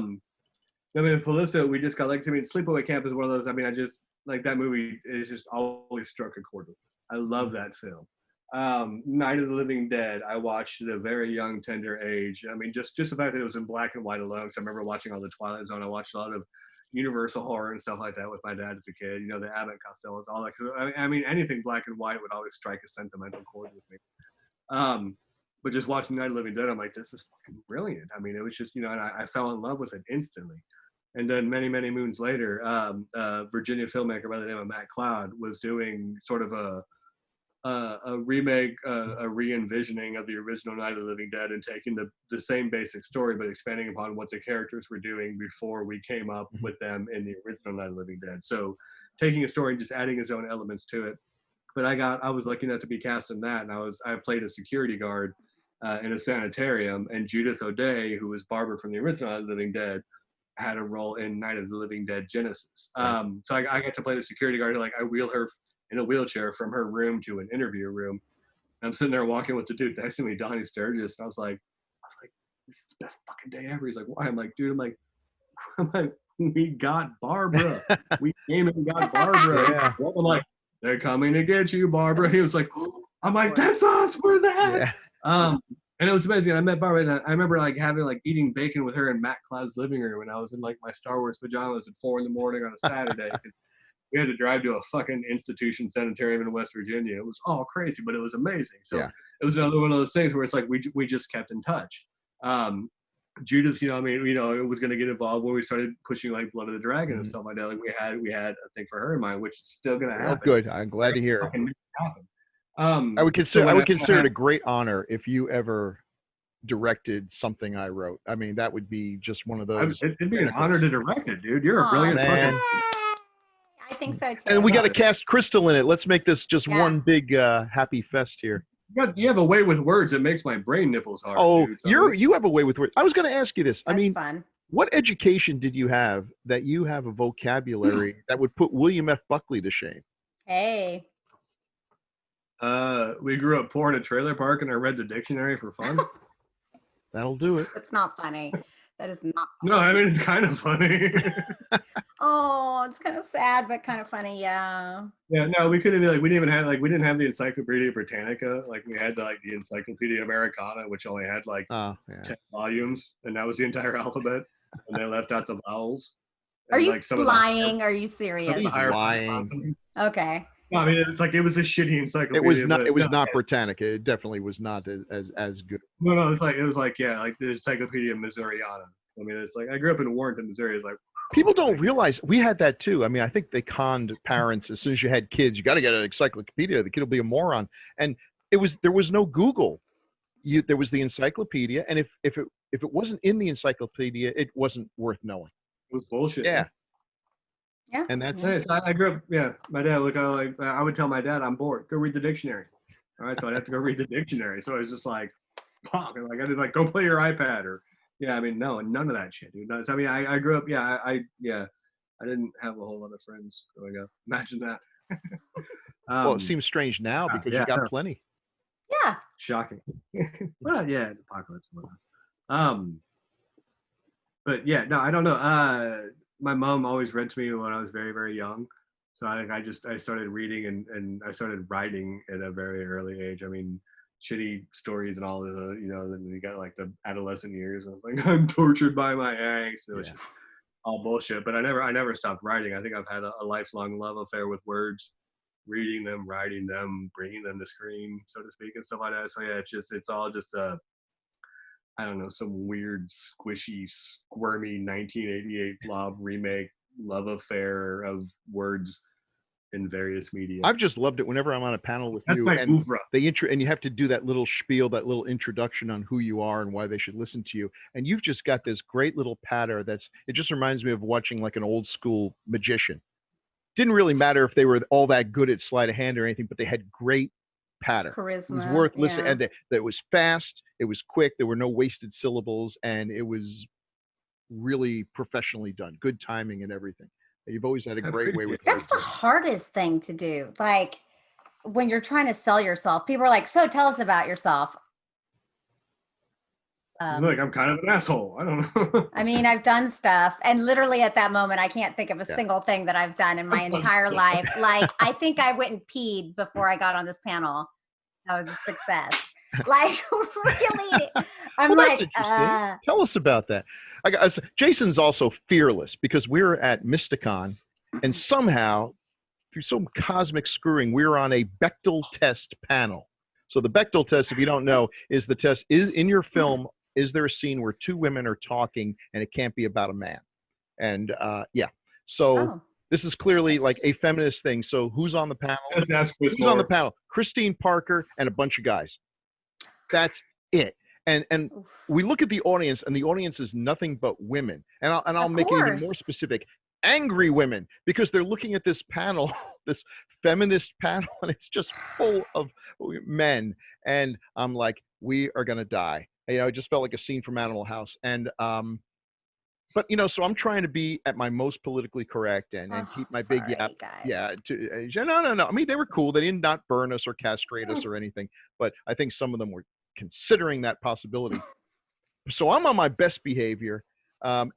mean, Felissa, we just got like. I mean, Sleepaway Camp is one of those. I mean, I just like that movie. Is just always struck a chord with me. I love that film. Night of the Living Dead, I watched at a very young, tender age. I mean, just the fact that it was in black and white alone. Because I remember watching all the Twilight Zone. I watched a lot of Universal horror and stuff like that with my dad as a kid. You know, the Abbott Costellos, all that. I mean, anything black and white would always strike a sentimental chord with me. But just watching Night of the Living Dead, I'm like, this is fucking brilliant. I mean, it was just, you know, and I fell in love with it instantly. And then many, many moons later, Virginia filmmaker by the name of Matt Cloud was doing sort of a remake, a re-envisioning of the original Night of the Living Dead and taking the same basic story, but expanding upon what the characters were doing before we came up with them in the original Night of the Living Dead. So taking a story and just adding his own elements to it. But I was lucky enough to be cast in that, and I played a security guard in a sanitarium, and Judith O'Dea, who was Barbara from the original Night of the Living Dead, had a role in Night of the Living Dead Genesis. So I got to play the security guard. Like I wheel her in a wheelchair from her room to an interview room. I'm sitting there walking with the dude next to me, Donnie Sturgis, and I was like, this is the best fucking day ever. He's like, why? I'm like, dude, I'm like, we got Barbara. We came and got Barbara. Yeah. I'm like, they're coming to get you, Barbara. He was like, I'm like, that's us. We're that. Yeah. And it was amazing. I met Barbara, and I remember like having like eating bacon with her in Matt Cloud's living room, and I was in like my Star Wars pajamas at 4 a.m. on a Saturday. We had to drive to a fucking institution sanitarium in West Virginia. It was all crazy, but it was amazing. So it was another one of those things where it's like we just kept in touch. Judith, you know, I mean, you know, it was going to get involved when we started pushing like Blood of the Dragon and stuff like that. Like we had a thing for her in mind, which is still going to happen. Oh, good. I'm glad to hear it. I would consider it a great honor if you ever directed something I wrote. I mean, that would be just one of those. It'd be an honor to direct it, dude. You're a brilliant fucking. I think so too. And we got to cast Crystal in it. Let's make this just one big happy fest here. You have a way with words that makes my brain nipples hard. Oh, dude, so you have a way with words. I was going to ask you this. That's I mean, fun. What education did you have that you have a vocabulary that would put William F. Buckley to shame? Hey. We grew up poor in a trailer park, and I read the dictionary for fun. That'll do it. That's not funny. That is not funny. No, I mean, it's kind of funny. Oh, it's kind of sad, but kind of funny. Yeah. Yeah, no, we couldn't be like, we didn't have the Encyclopedia Britannica. Like we had like the Encyclopedia Americana, which only had like 10 volumes, and that was the entire alphabet. And they left out the vowels. Are you lying? Are you serious? He's lying. Okay. No, I mean, it was a shitty encyclopedia. It was not Britannica. It definitely was not as good. No, it was like the Encyclopedia Missouriana. I mean, it's like I grew up in Warrenton, Missouri. It's like people don't realize we had that too. I mean, I think they conned parents as soon as you had kids. You got to get an encyclopedia. The kid will be a moron. And there was no Google. There was the encyclopedia, and if it wasn't in the encyclopedia, it wasn't worth knowing. It was bullshit. Yeah. And that's nice. I grew up. Yeah, my dad. Look, I would tell my dad, I'm bored. Go read the dictionary. All right, so I'd have to go read the dictionary. So I was just like, fuck. Like I did like go play your iPad or I mean, no, none of that shit, dude. No, I mean, I grew up. Yeah, I didn't have a whole lot of friends growing up. Imagine that. Well, it seems strange now because you got plenty. Yeah. Shocking. Well, yeah, apocalypse and whatnot. But yeah, no, I don't know. My mom always read to me when I was very, very young. So I started reading and I started writing at a very early age. I mean, shitty stories and all the, then you got like the adolescent years. And like, I'm tortured by my angst. It was just all bullshit. But I never stopped writing. I think I've had a lifelong love affair with words, reading them, writing them, bringing them to screen, so to speak, and stuff like that. So yeah, it's all just I don't know, some weird, squishy, squirmy 1988 blob remake love affair of words in various media. I've just loved it whenever I'm on a panel with That's you, my and oeuvre. and you have to do that little spiel, that little introduction on who you are and why they should listen to you. And you've just got this great little patter it just reminds me of watching like an old school magician. Didn't really matter if they were all that good at sleight of hand or anything, but they had great patter. It was Charisma. worth listening, Yeah. and that was fast. It was quick. There were no wasted syllables, and it was really professionally done. Good timing and everything. You've always had a great way with That's the hardest thing to do. Like when you're trying to sell yourself, people are like, so tell us about yourself. Look, I'm kind of an asshole. I don't know. I mean, I've done stuff, and literally at that moment, I can't think of a single thing that I've done in my entire life. Like, I think I went and peed before I got on this panel. That was a success. Like, really, I'm like, tell us about that. Jason's also fearless because we were at Mysticon, and somehow, through some cosmic screwing, we were on a Bechdel test panel. So the Bechdel test, if you don't know, is the test is in your film. Is there a scene where two women are talking and it can't be about a man? And so this is clearly like a feminist thing. So who's on the panel? Who's on the panel? Christine Parker and a bunch of guys. That's it. And we look at the audience, and the audience is nothing but women. And I'll make it even more specific. Angry women, because they're looking at this panel, this feminist panel, and it's just full of men. And I'm like, we are gonna die. It just felt like a scene from Animal House. And but so I'm trying to be at my most politically correct and keep my big yap. Yeah. No. I mean, they were cool. They did not burn us or castrate us or anything, but I think some of them were considering that possibility. So I'm on my best behavior.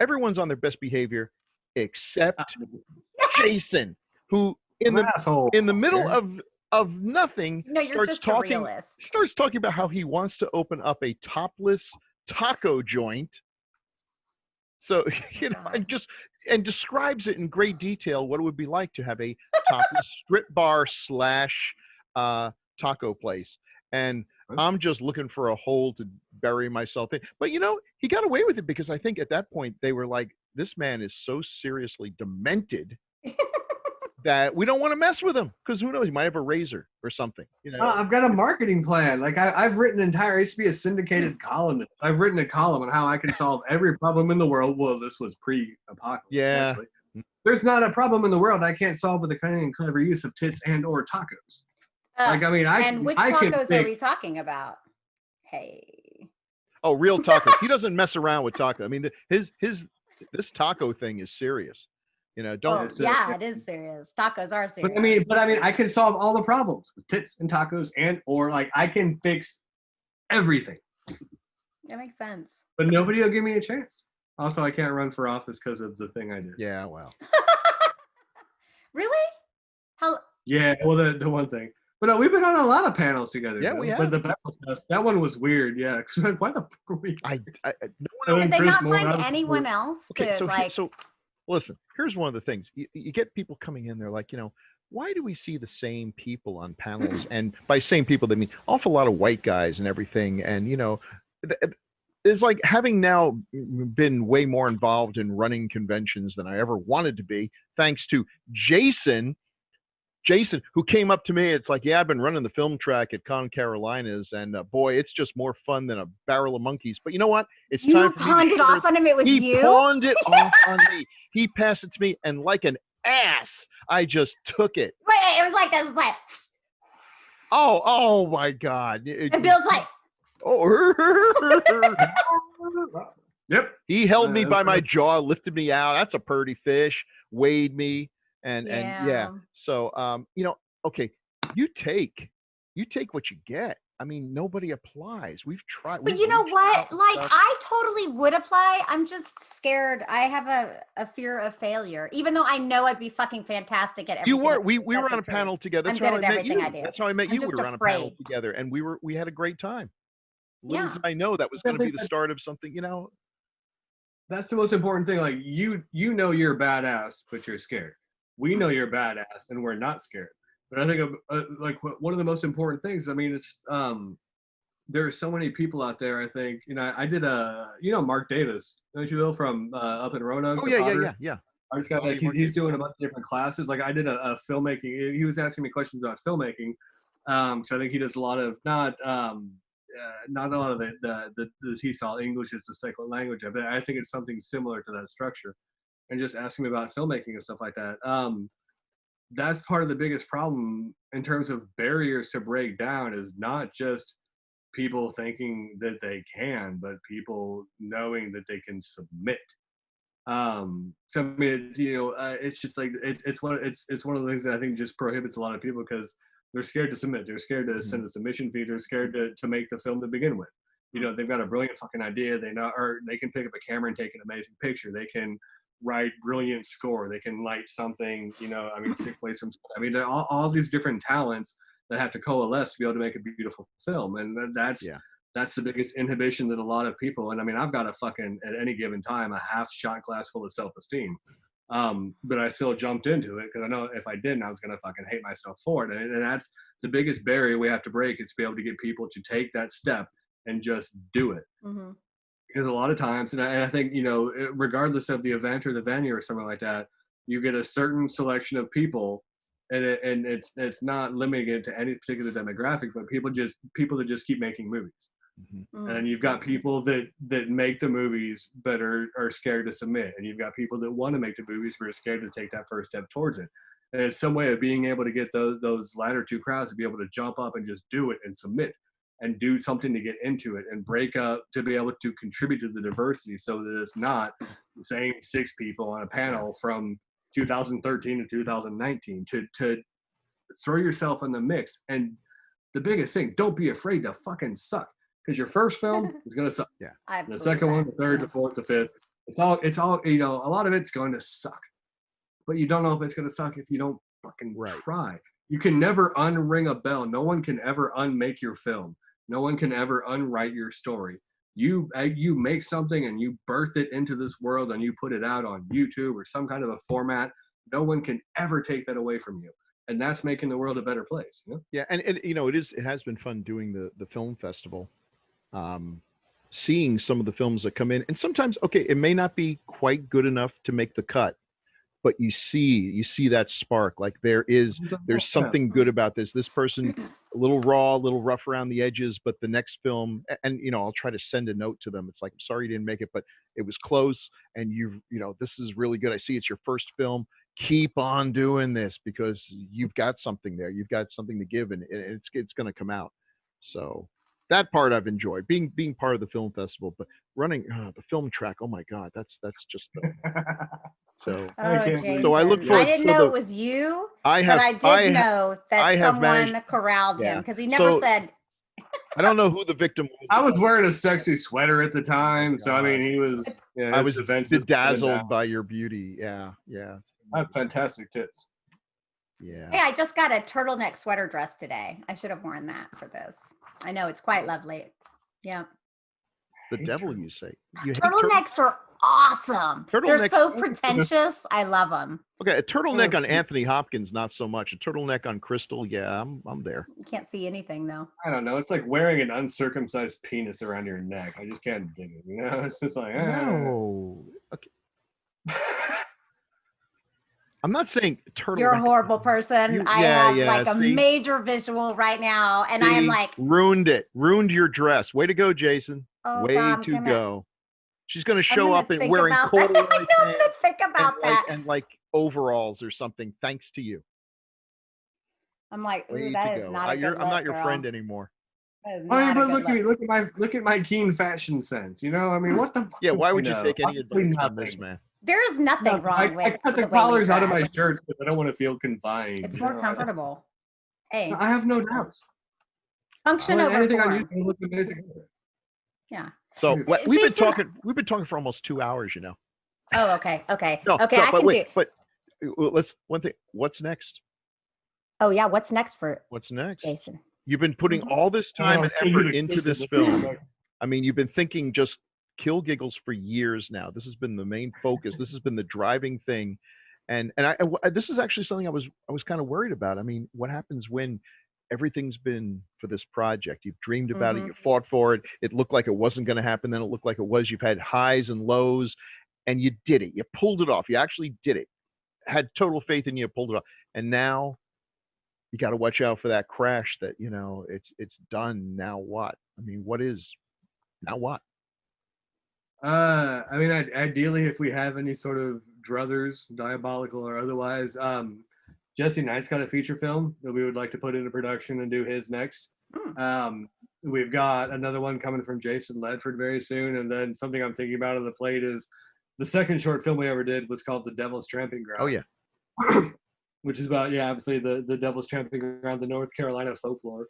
Everyone's on their best behavior except Jaysen, who in the middle of nothing starts talking about how he wants to open up a topless taco joint. So and describes it in great detail what it would be like to have a topless strip bar / taco place. And I'm just looking for a hole to bury myself in. But he got away with it because I think at that point they were like, this man is so seriously demented that we don't want to mess with him, because who knows, he might have a razor or something. I've got a marketing plan. Like I've written I used to be a syndicated columnist. I've written a column on how I can solve every problem in the world. Well, this was pre-apocalypse. Yeah. Actually. There's not a problem in the world I can't solve with the cunning and clever use of tits and or tacos. Which tacos are we talking about? Hey. Oh, real tacos. He doesn't mess around with taco. I mean, this taco thing is serious. Don't. It is serious. Tacos are serious. But I mean, I can solve all the problems with tits and tacos, or like I can fix everything. That makes sense. But nobody will give me a chance. Also, I can't run for office because of the thing I did. Yeah, well. Really? How? Yeah, well, the one thing. But we've been on a lot of panels together. Yeah, we have. But the battle test, that one was weird. Yeah, because why the fuck are we? Did they not find anyone else So listen, here's one of the things. You get people coming in, they're like, why do we see the same people on panels? And by same people, they mean awful lot of white guys and everything. And, it's like having now been way more involved in running conventions than I ever wanted to be, thanks to Jaysen, who came up to me. It's like, yeah, I've been running the film track at Con Carolinas, and boy, it's just more fun than a barrel of monkeys. But you know what? It's time for me. You pawned it off on him. It was you. He pawned it off on me. He passed it to me, and like an ass, I just took it. Wait, it was like this, like. Oh my God! And Bill's like. Yep. He held me by my jaw, lifted me out. That's a purty fish. Weighed me. And so okay, you take what you get. I mean, nobody applies. We've tried. But you know what? Like, I totally would apply. I'm just scared. I have a fear of failure, even though I know I'd be fucking fantastic at everything. You were. We were on a panel together. I'm good at everything I do. That's how I met you. We were on a panel together, and we had a great time. Little did I know that was going to be the start of something. That's the most important thing. Like you're a badass, but you're scared. We know you're badass, and we're not scared. But I think one of the most important things. I mean, it's there are so many people out there. I think I did Mark Davis, don't you, Bill, from up in Roanoke. Oh yeah. I just got like he's doing a bunch of different classes. Like I did a filmmaking. He was asking me questions about filmmaking. So I think he does a lot of not a lot of the he saw English as the second language of it. I think it's something similar to that structure, and just asking me about filmmaking and stuff like that. That's part of the biggest problem in terms of barriers to break down is not just people thinking that they can, but people knowing that they can submit. So I mean, it's just like it's one of the things that I think just prohibits a lot of people because they're scared to submit. They're scared to send a submission fee. They're scared to make the film to begin with. They've got a brilliant fucking idea. They know, or they can pick up a camera and take an amazing picture. They can write brilliant score. They can light something. Sick place from. All these different talents that have to coalesce to be able to make a beautiful film, and that's the biggest inhibition that a lot of people. And I've got at any given time a half shot glass full of self-esteem. But I still jumped into it because I know if I didn't, I was gonna fucking hate myself for it. And that's the biggest barrier we have to break is to be able to get people to take that step and just do it. Mm-hmm. Because a lot of times, and I think, regardless of the event or the venue or something like that, you get a certain selection of people, and it's not limiting it to any particular demographic, but people that just keep making movies. Mm-hmm. And then you've got people that make the movies but are scared to submit, and you've got people that want to make the movies but are scared to take that first step towards it. And it's some way of being able to get those latter two crowds to be able to jump up and just do it and submit and do something to get into it and break up to be able to contribute to the diversity, so that it's not the same 6 people on a panel from 2013 to 2019. To throw yourself in the mix. And the biggest thing, don't be afraid to fucking suck. Because your first film is gonna suck. Yeah. The second one, the third, the fourth, the fifth. It's all. A lot of it's going to suck. But you don't know if it's gonna suck if you don't fucking try. You can never unring a bell. No one can ever unmake your film. No one can ever unwrite your story. You make something and you birth it into this world and you put it out on YouTube or some kind of a format. No one can ever take that away from you. And that's making the world a better place. Yeah, and it has been fun doing the film festival. Seeing some of the films that come in, and sometimes it may not be quite good enough to make the cut, but you see that spark, like there's something good about this person, a little raw, a little rough around the edges, but the next film, and I'll try to send a note to them. It's like, I'm sorry you didn't make it, but it was close, and this is really good. I see it's your first film. Keep on doing this because you've got something there. You've got something to give, and it's going to come out. So that part I've enjoyed, being part of the film festival, but running the film track. Oh my God, that's just so. Jaysen. So I look forward. I didn't know it was you, but I did know that someone corralled him because he never said. I don't know who the victim was. I was wearing a sexy sweater at the time, so he was. Yeah, I was bedazzled by your beauty. Yeah. I have fantastic tits. Yeah. Hey, I just got a turtleneck sweater dress today. I should have worn that for this. I know it's quite lovely. Yeah. The devil, you say? Turtlenecks are awesome. They're so pretentious. I love them. Okay, a turtleneck on Anthony Hopkins, not so much. A turtleneck on Crystal, yeah, I'm there. You can't see anything though. I don't know. It's like wearing an uncircumcised penis around your neck. I just can't dig it. It's just like no. Okay. I'm not saying turtle. You're a horrible person. I have a major visual right now, and I am like ruined it. Ruined your dress. Way to go, Jaysen. Oh, Way God, to go. She's going to show up and wearing I know, I'm gonna think about that. And like overalls or something. Thanks to you. I'm like, ooh, that is not a good look, I'm not your girl. friend anymore. But look at my keen fashion sense. What the fuck? Yeah, why would you take any advice from this man? There is nothing wrong with I cut the collars out of my shirts because I don't want to feel confined. It's more comfortable. Hey, I have no doubts. Function over form. Yeah. So we've been talking for almost 2 hours. Oh, okay. No, I can do. But one thing. What's next? Oh yeah, what's next, Jaysen? You've been putting all this time and effort into this film. You've been thinking just Kill Giggles for years now. This has been the main focus. This has been the driving thing, and this is actually something I was kind of worried about. What happens when everything's been for this project? You've dreamed about it, you fought for it. It looked like it wasn't going to happen, then it looked like it was. You've had highs and lows, and you did it. You pulled it off. You actually did it. Had total faith in you, pulled it off. And now you got to watch out for that crash that, it's done. Now what? I mean, now what? I mean, ideally, if we have any sort of druthers, diabolical or otherwise, Jesse Knight's got a feature film that we would like to put into production and do his next. We've got another one coming from Jason Ledford very soon, and then something I'm thinking about on the plate is the second short film we ever did was called The Devil's Tramping Ground. Oh yeah. Which is about, obviously the Devil's Tramping Ground, the North Carolina folklore.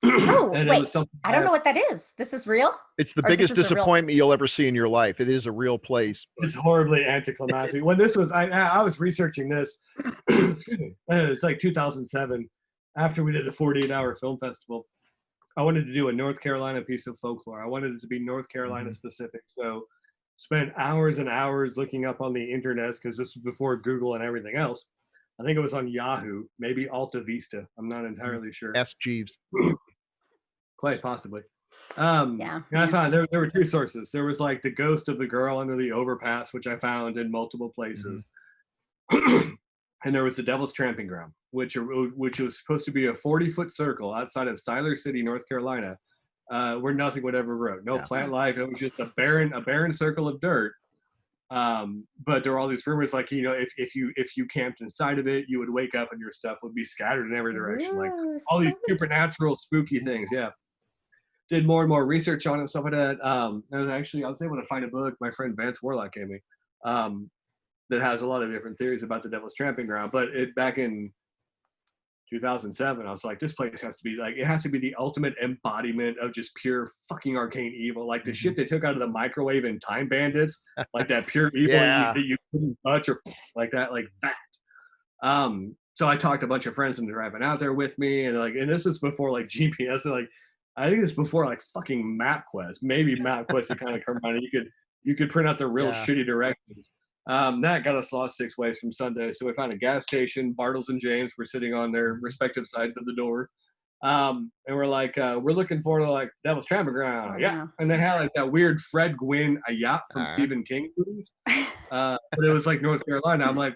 Oh, and wait. it was something I don't know what that is. This is real? It's the Or biggest this is a real- disappointment you'll ever see in your life. It is a real place. It's horribly anticlimactic. When this was, I was researching this. Excuse me. It's like 2007, after we did the 48-hour film festival. I wanted to do a North Carolina piece of folklore. I wanted it to be North Carolina specific. So spent hours and hours looking up on the internet, because this was before Google and everything else. I think it was on Yahoo, maybe Alta Vista. I'm not entirely sure. Ask Jeeves. Quite possibly. Yeah. And I found there were two sources. There was like the ghost of the girl under the overpass, which I found in multiple places. And there was the Devil's Tramping Ground, which was supposed to be a 40-foot circle outside of Siler City, North Carolina, where nothing would ever grow. No plant life. It was just a barren circle of dirt. But there were all these rumors, like, if you camped inside of it, you would wake up and your stuff would be scattered in every direction. Like all these supernatural, spooky things. Yeah. Did more and more research on it and stuff like that. I was able to find a book my friend Vance Warlock gave me, that has a lot of different theories about the Devil's Tramping Ground. But back in 2007, I was like, this place has to be like, it has to be the ultimate embodiment of just pure fucking arcane evil. Like the shit they took out of the microwave in Time Bandits, like that pure evil that you couldn't touch or like that. So I talked to a bunch of friends into driving out there with me, and this was before like GPS, and like I think it's before like fucking MapQuest. Maybe MapQuest to kind of come around, and you could print out the real shitty directions. That got us lost 6 ways from Sunday. So we found a gas station. Bartles and James were sitting on their respective sides of the door. And we're like, we're looking for like Devil's Tramping Ground. Yeah. And they had like that weird Fred Gwynn, a yacht from Stephen King movies. But it was like North Carolina. I'm like,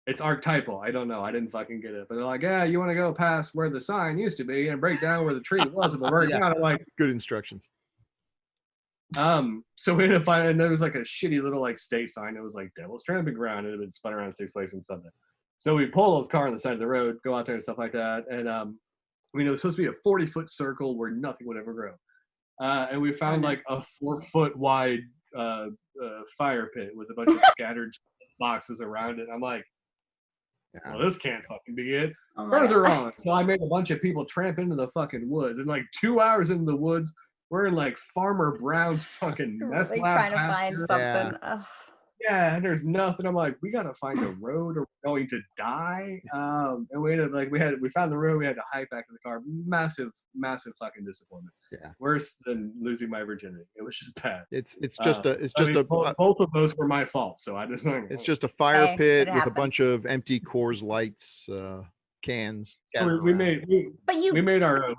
it's archetypal. I don't know. I didn't fucking get it. But they're like, yeah, you want to go past where the sign used to be and break down where the tree was. And we're down. I'm like, good instructions. So we ended up finding, and there was like a shitty little like state sign. It was like Devil's Tramping Ground. It had been spun around 6 ways from something. So we pull the car on the side of the road, go out there and stuff like that. And it was supposed to be a 40-foot circle where nothing would ever grow. And we found like a 4-foot wide fire pit with a bunch of scattered boxes around it. I'm like, well, this can't fucking be it. Further on. So I made a bunch of people tramp into the fucking woods. And like 2 hours into the woods, we're in like Farmer Brown's fucking meth lab trying to pasture. find something. Yeah, and there's nothing. I'm like, we gotta find a road or we're going to die. And we ended up like we found the road, we had to hike back in the car. Massive fucking disappointment. Yeah. Worse than losing my virginity. It was just bad. Both of those were my fault. So I just it's just a fire pit with a bunch of empty Coors Lights cans. We made your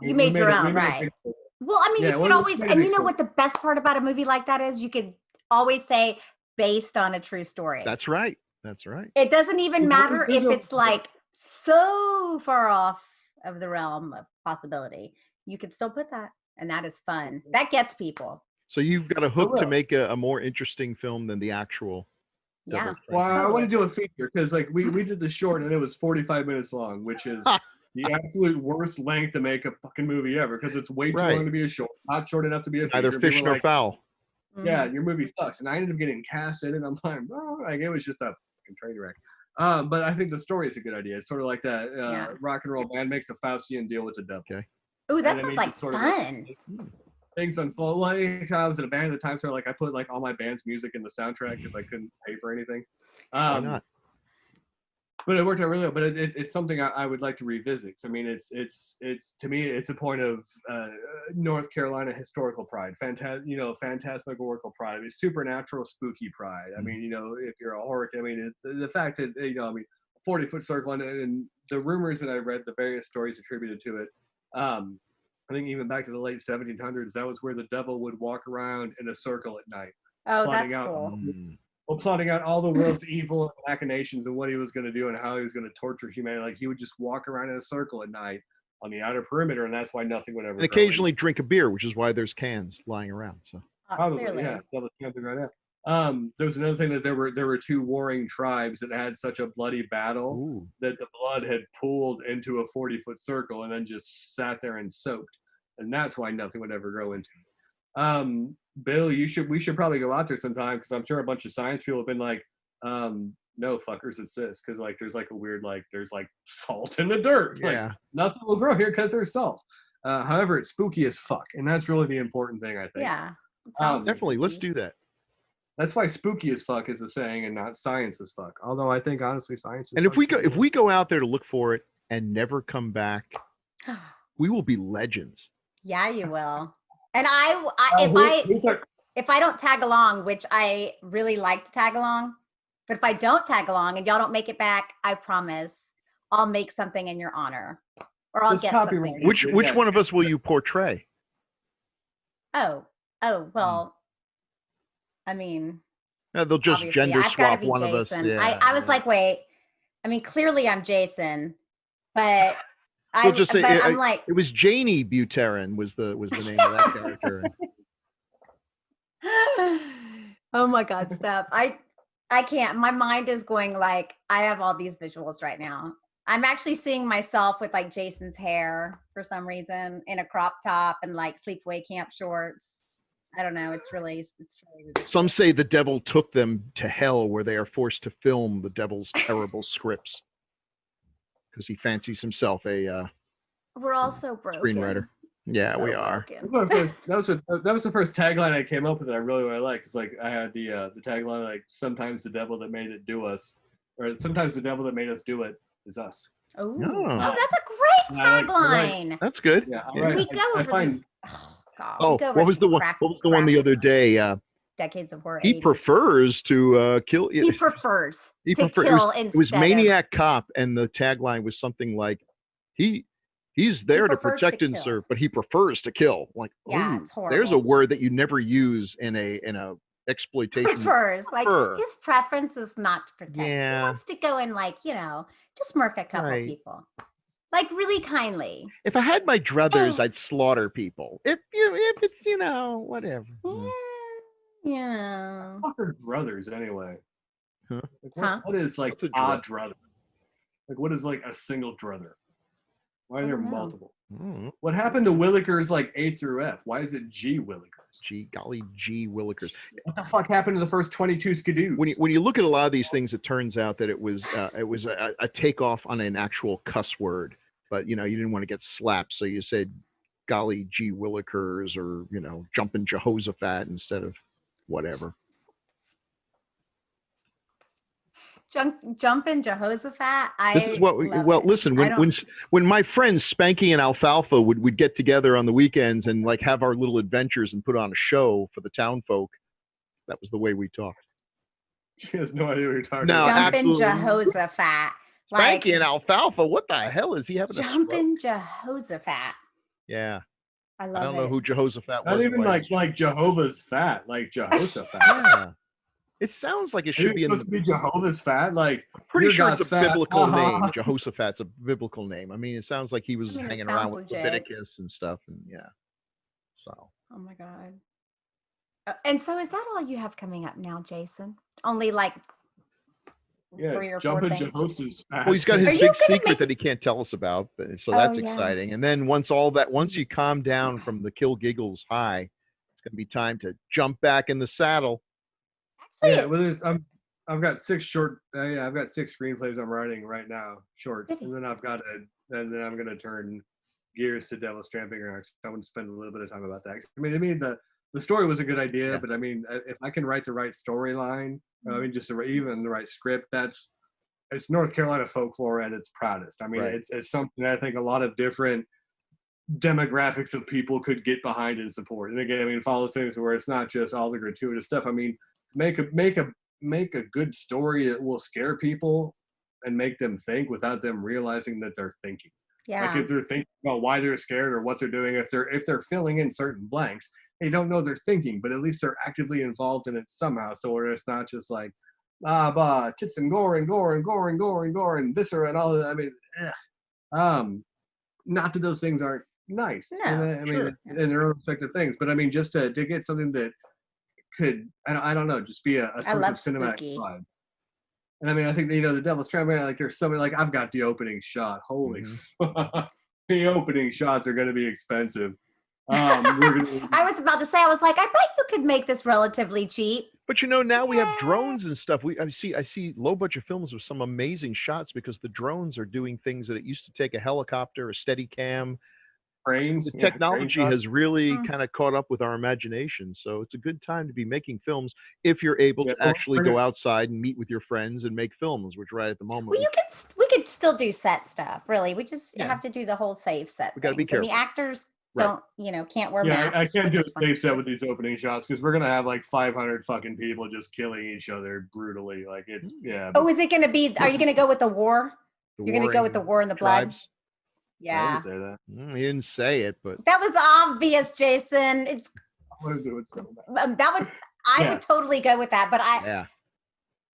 own, right? Well, I mean, you could always, and you know what the best part about a movie like that is? You could always say, based on a true story. That's right. That's right. It doesn't even matter if it's like so far off of the realm of possibility. You could still put that, and that is fun. That gets people. So you've got a hook to make a more interesting film than the actual. Yeah. Well, I want to do a feature because like we did the short and it was 45 minutes long, which is the absolute worst length to make a fucking movie ever because it's way too long to be a short, not short enough to be a feature. Either fish nor fowl. Yeah, your movie sucks. And I ended up getting cast in it. I'm like, it was just a fucking train wreck. But I think the story is a good idea. It's sort of like that rock and roll band makes a Faustian deal with the devil. Okay. Ooh, that sounds like fun. Things unfold. Well, I was in a band at the time, so like I put like all my band's music in the soundtrack because I couldn't pay for anything. Why not? But it worked out really well. But it's something I would like to revisit. I mean, it's to me, it's a point of North Carolina historical pride, phantasmagorical pride. I mean, supernatural, spooky pride. I mean, if you're a horror, I mean, the fact that 40-foot circle and the rumors that I read, the various stories attributed to it. I think even back to the late 1700s, that was where the devil would walk around in a circle at night. Oh, plotting that's out cool. plotting out all the world's evil and machinations and what he was going to do and how he was going to torture humanity. Like he would just walk around in a circle at night on the outer perimeter, and that's why nothing would ever And grow in. occasionally drink a beer, which is why there's cans lying around. So Probably, Clearly. yeah. Double camping right now. There was another thing that there were two warring tribes that had such a bloody battle ooh. that the blood had pooled into a 40-foot circle and then just sat there and soaked, and that's why nothing would ever grow into it. Bill, we should probably go out there sometime because I'm sure a bunch of science people have been like, no fuckers, it's this, because like there's like a weird there's like salt in the dirt. Yeah. Like nothing will grow here because there's salt. However, it's spooky as fuck, and that's really the important thing, I think. Yeah. It sounds Definitely, let's spooky. do that. That's why spooky as fuck is a saying and not science as fuck. Although I think honestly science is And if we go out there to look for it and never come back, we will be legends. Yeah, you will. And if I don't tag along, which I really like to tag along, but if I don't tag along and y'all don't make it back, I promise I'll make something in your honor, or I'll get something. Which one of us will you portray? Oh, well, I mean, they'll just gender swap one Jaysen. of us. Yeah, I was like, wait, I mean, clearly I'm Jaysen, but we'll just say I'm like, it was Jaysen Buterin was the name of that character. Oh my God, stop. I can't. My mind is going like, I have all these visuals right now. I'm actually seeing myself with like Jason's hair for some reason in a crop top and like sleepaway camp shorts. I don't know. It's really ridiculous. Some say the devil took them to hell where they are forced to film the devil's terrible scripts because he fancies himself a we're all so broken. Screenwriter. Yeah, so we are. That was the first tagline I came up with that I really like. It's like I had the tagline like sometimes the devil that made it do us, or sometimes the devil that made us do it is us. Oh, that's a great tagline. That's good. Yeah, we go over these. Oh, God, what was the one? What was the one the other day? Decades of Horror. He 80s. prefers to kill. He prefers to kill instead. It was Maniac Cop, and the tagline was something like, He's there to protect and serve, but he prefers to kill. Like, yeah, it's horrible. There's a word that you never use in a exploitation. Prefers, like his preference is not to protect. Yeah. He wants to go and just murk a couple people, like really kindly. If I had my druthers, I'd slaughter people. If it's whatever. Yeah. What are druthers anyway? Huh? Like, what is like a druther? Like what is like a single druther? Why are there multiple? What happened to Willikers like A through F? Why is it G Willikers? G Willikers. What the fuck happened to the first 22 skidoos? When you look at a lot of these things, it turns out that it was a takeoff on an actual cuss word, but you didn't want to get slapped, so you said golly G Willikers or jumping Jehoshaphat instead of whatever. Jumping Jehoshaphat. This is what listen, when my friends Spanky and Alfalfa would get together on the weekends and like have our little adventures and put on a show for the town folk, that was the way we talked. She has no idea what you're talking about. Jumping Jehoshaphat. Spanky and Alfalfa, what the hell is he having? Jumping Jehoshaphat. Yeah. I love it. I don't know who Jehoshaphat was. Not even like Jehovah's fat, like Jehoshaphat. Yeah. It sounds like it should be in be Jehovah's fat. Like I'm pretty sure it's a biblical name. Jehoshaphat's a biblical name. I mean, it sounds like he was hanging around with Leviticus and stuff, and yeah. So. Oh my God. And so, is that all you have coming up now, Jaysen? Only like 3 or 4 things. Jehoshaphat's fat. Well, he's got his big secret that he can't tell us about, so that's exciting. And then once you calm down from the Kill Giggles high, it's going to be time to jump back in the saddle. Yeah, well, I've got 6 I've got 6 screenplays I'm writing right now, shorts, and then I'm gonna turn gears to Devil's Tramping Rocks. I want to spend a little bit of time about that. I mean, the story was a good idea, but I mean, if I can write the right storyline, I mean, even the right script, it's North Carolina folklore at its proudest. I mean, it's something that I think a lot of different demographics of people could get behind and support. And again, I mean, follow things where it's not just all the gratuitous stuff. I mean, make a good story that will scare people and make them think without them realizing that they're thinking. Yeah. Like if they're thinking about why they're scared or what they're doing, if they're filling in certain blanks, they don't know they're thinking, but at least they're actively involved in it somehow. So where it's not just like, bah, tits and gore and gore and gore and gore and gore and viscera and all of that. I mean, not that those things aren't nice. No, I mean, in their own respective things, but I mean, just to get something that could, I don't know, just be a sort of cinematic vibe. And I mean, I think, the Devil's Tramway, like there's something like, I've got the opening shot. Holy fuck. The opening shots are going to be expensive. I was about to say, I was like, I bet you could make this relatively cheap. But now we have drones and stuff. I see low budget films with some amazing shots because the drones are doing things that it used to take a helicopter, a steady cam. Cranes. The technology has really kind of caught up with our imagination. So it's a good time to be making films if you're able to actually go outside and meet with your friends and make films, which right at the moment. Well, we could still do set stuff. Really, we just have to do the whole safe set. We got to be careful. And the actors don't, can't wear masks. I can't do a safe set with these opening shots because we're gonna have like 500 fucking people just killing each other brutally. Like it's Oh, is it gonna be? Are you gonna go with the war? You're gonna go with the war and the blood. Tribes. Yeah. I didn't say that. He didn't say it, but that was obvious, Jaysen. It's I want to do it so bad. I would totally go with that, but I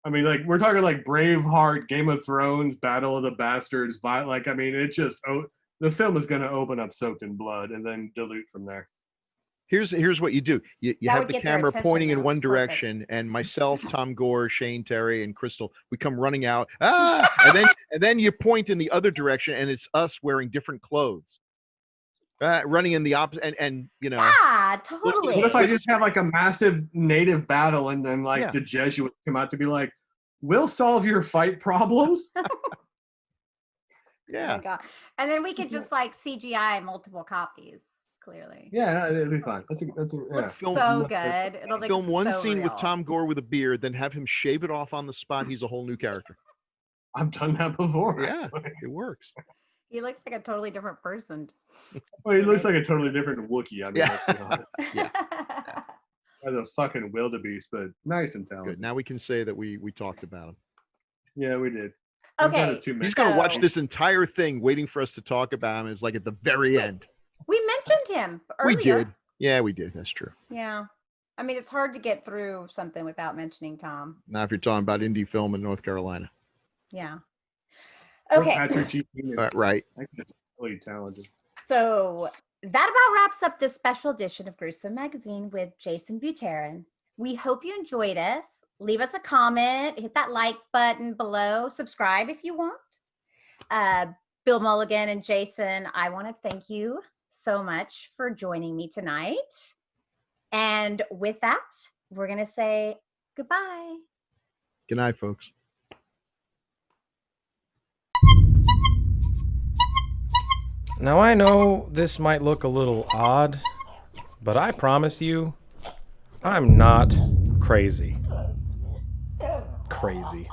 mean, like we're talking like Braveheart, Game of Thrones, Battle of the Bastards. Like I mean, it just the film is going to open up soaked in blood and then dilute from there. Here's what you do. You have the camera pointing in one direction, and myself, Tom Gore, Shane Terry, and Crystal, we come running out. And then you point in the other direction, and it's us wearing different clothes, running in the opposite. And yeah, totally. What if I just have like a massive native battle, and then like the Jesuits come out to be like, "We'll solve your fight problems." Yeah. Oh my God. And then we could just like CGI multiple copies. Clearly. Yeah, it'd be fine. Looks so good. It'll film one scene real. with Tom Gore with a beard, then have him shave it off on the spot. He's a whole new character. I've done that before. Yeah, it works. He looks like a totally different person. Well, he looks like a totally different Wookiee. I mean, let's be honest. Yeah. As a fucking wildebeest, but nice and talented. Good. Now we can say that we talked about him. Yeah, we did. Okay. He's going to watch this entire thing waiting for us to talk about him. It's like at the very end. We mentioned him earlier. We did. Yeah, we did. That's true. Yeah. I mean, it's hard to get through something without mentioning Tom. Now, if you're talking about indie film in North Carolina. Yeah. Okay. Right. Really talented. So that about wraps up this special edition of Gruesome Magazine with Jaysen Buterin. We hope you enjoyed us. Leave us a comment, hit that like button below, subscribe if you want. Bill Mulligan and Jaysen, I want to thank you so much for joining me tonight. And with that, we're going to say goodbye. Good night, folks. Now I know this might look a little odd, but I promise you, I'm not crazy. Crazy.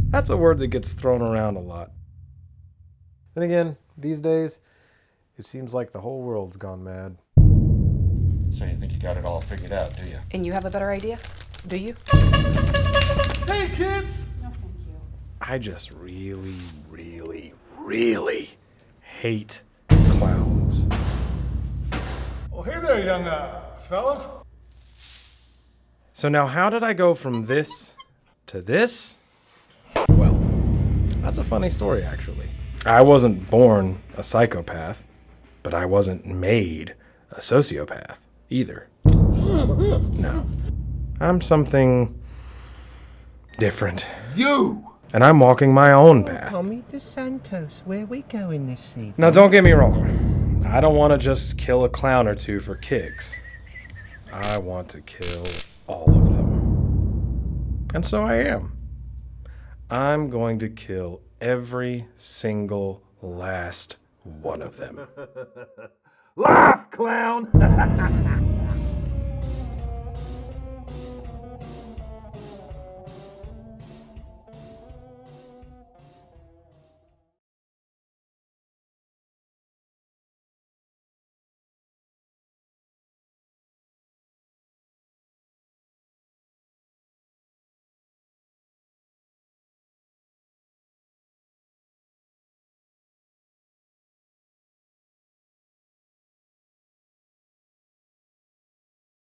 That's a word that gets thrown around a lot. Then again, these days, it seems like the whole world's gone mad. So you think you got it all figured out, do you? And you have a better idea? Do you? Hey, kids! No, thank you. I just really hate clowns. Well, hey there, young fella. So now how did I go from this to this? Well, that's a funny story, actually. I wasn't born a psychopath, but I wasn't made a sociopath either. No. I'm something different. You! And I'm walking my own path. Tommy DeSantos, where are we going this evening? Now, don't get me wrong. I don't want to just kill a clown or two for kicks. I want to kill all of them. And so I am. I'm going to kill every single last one of them. Laugh, clown!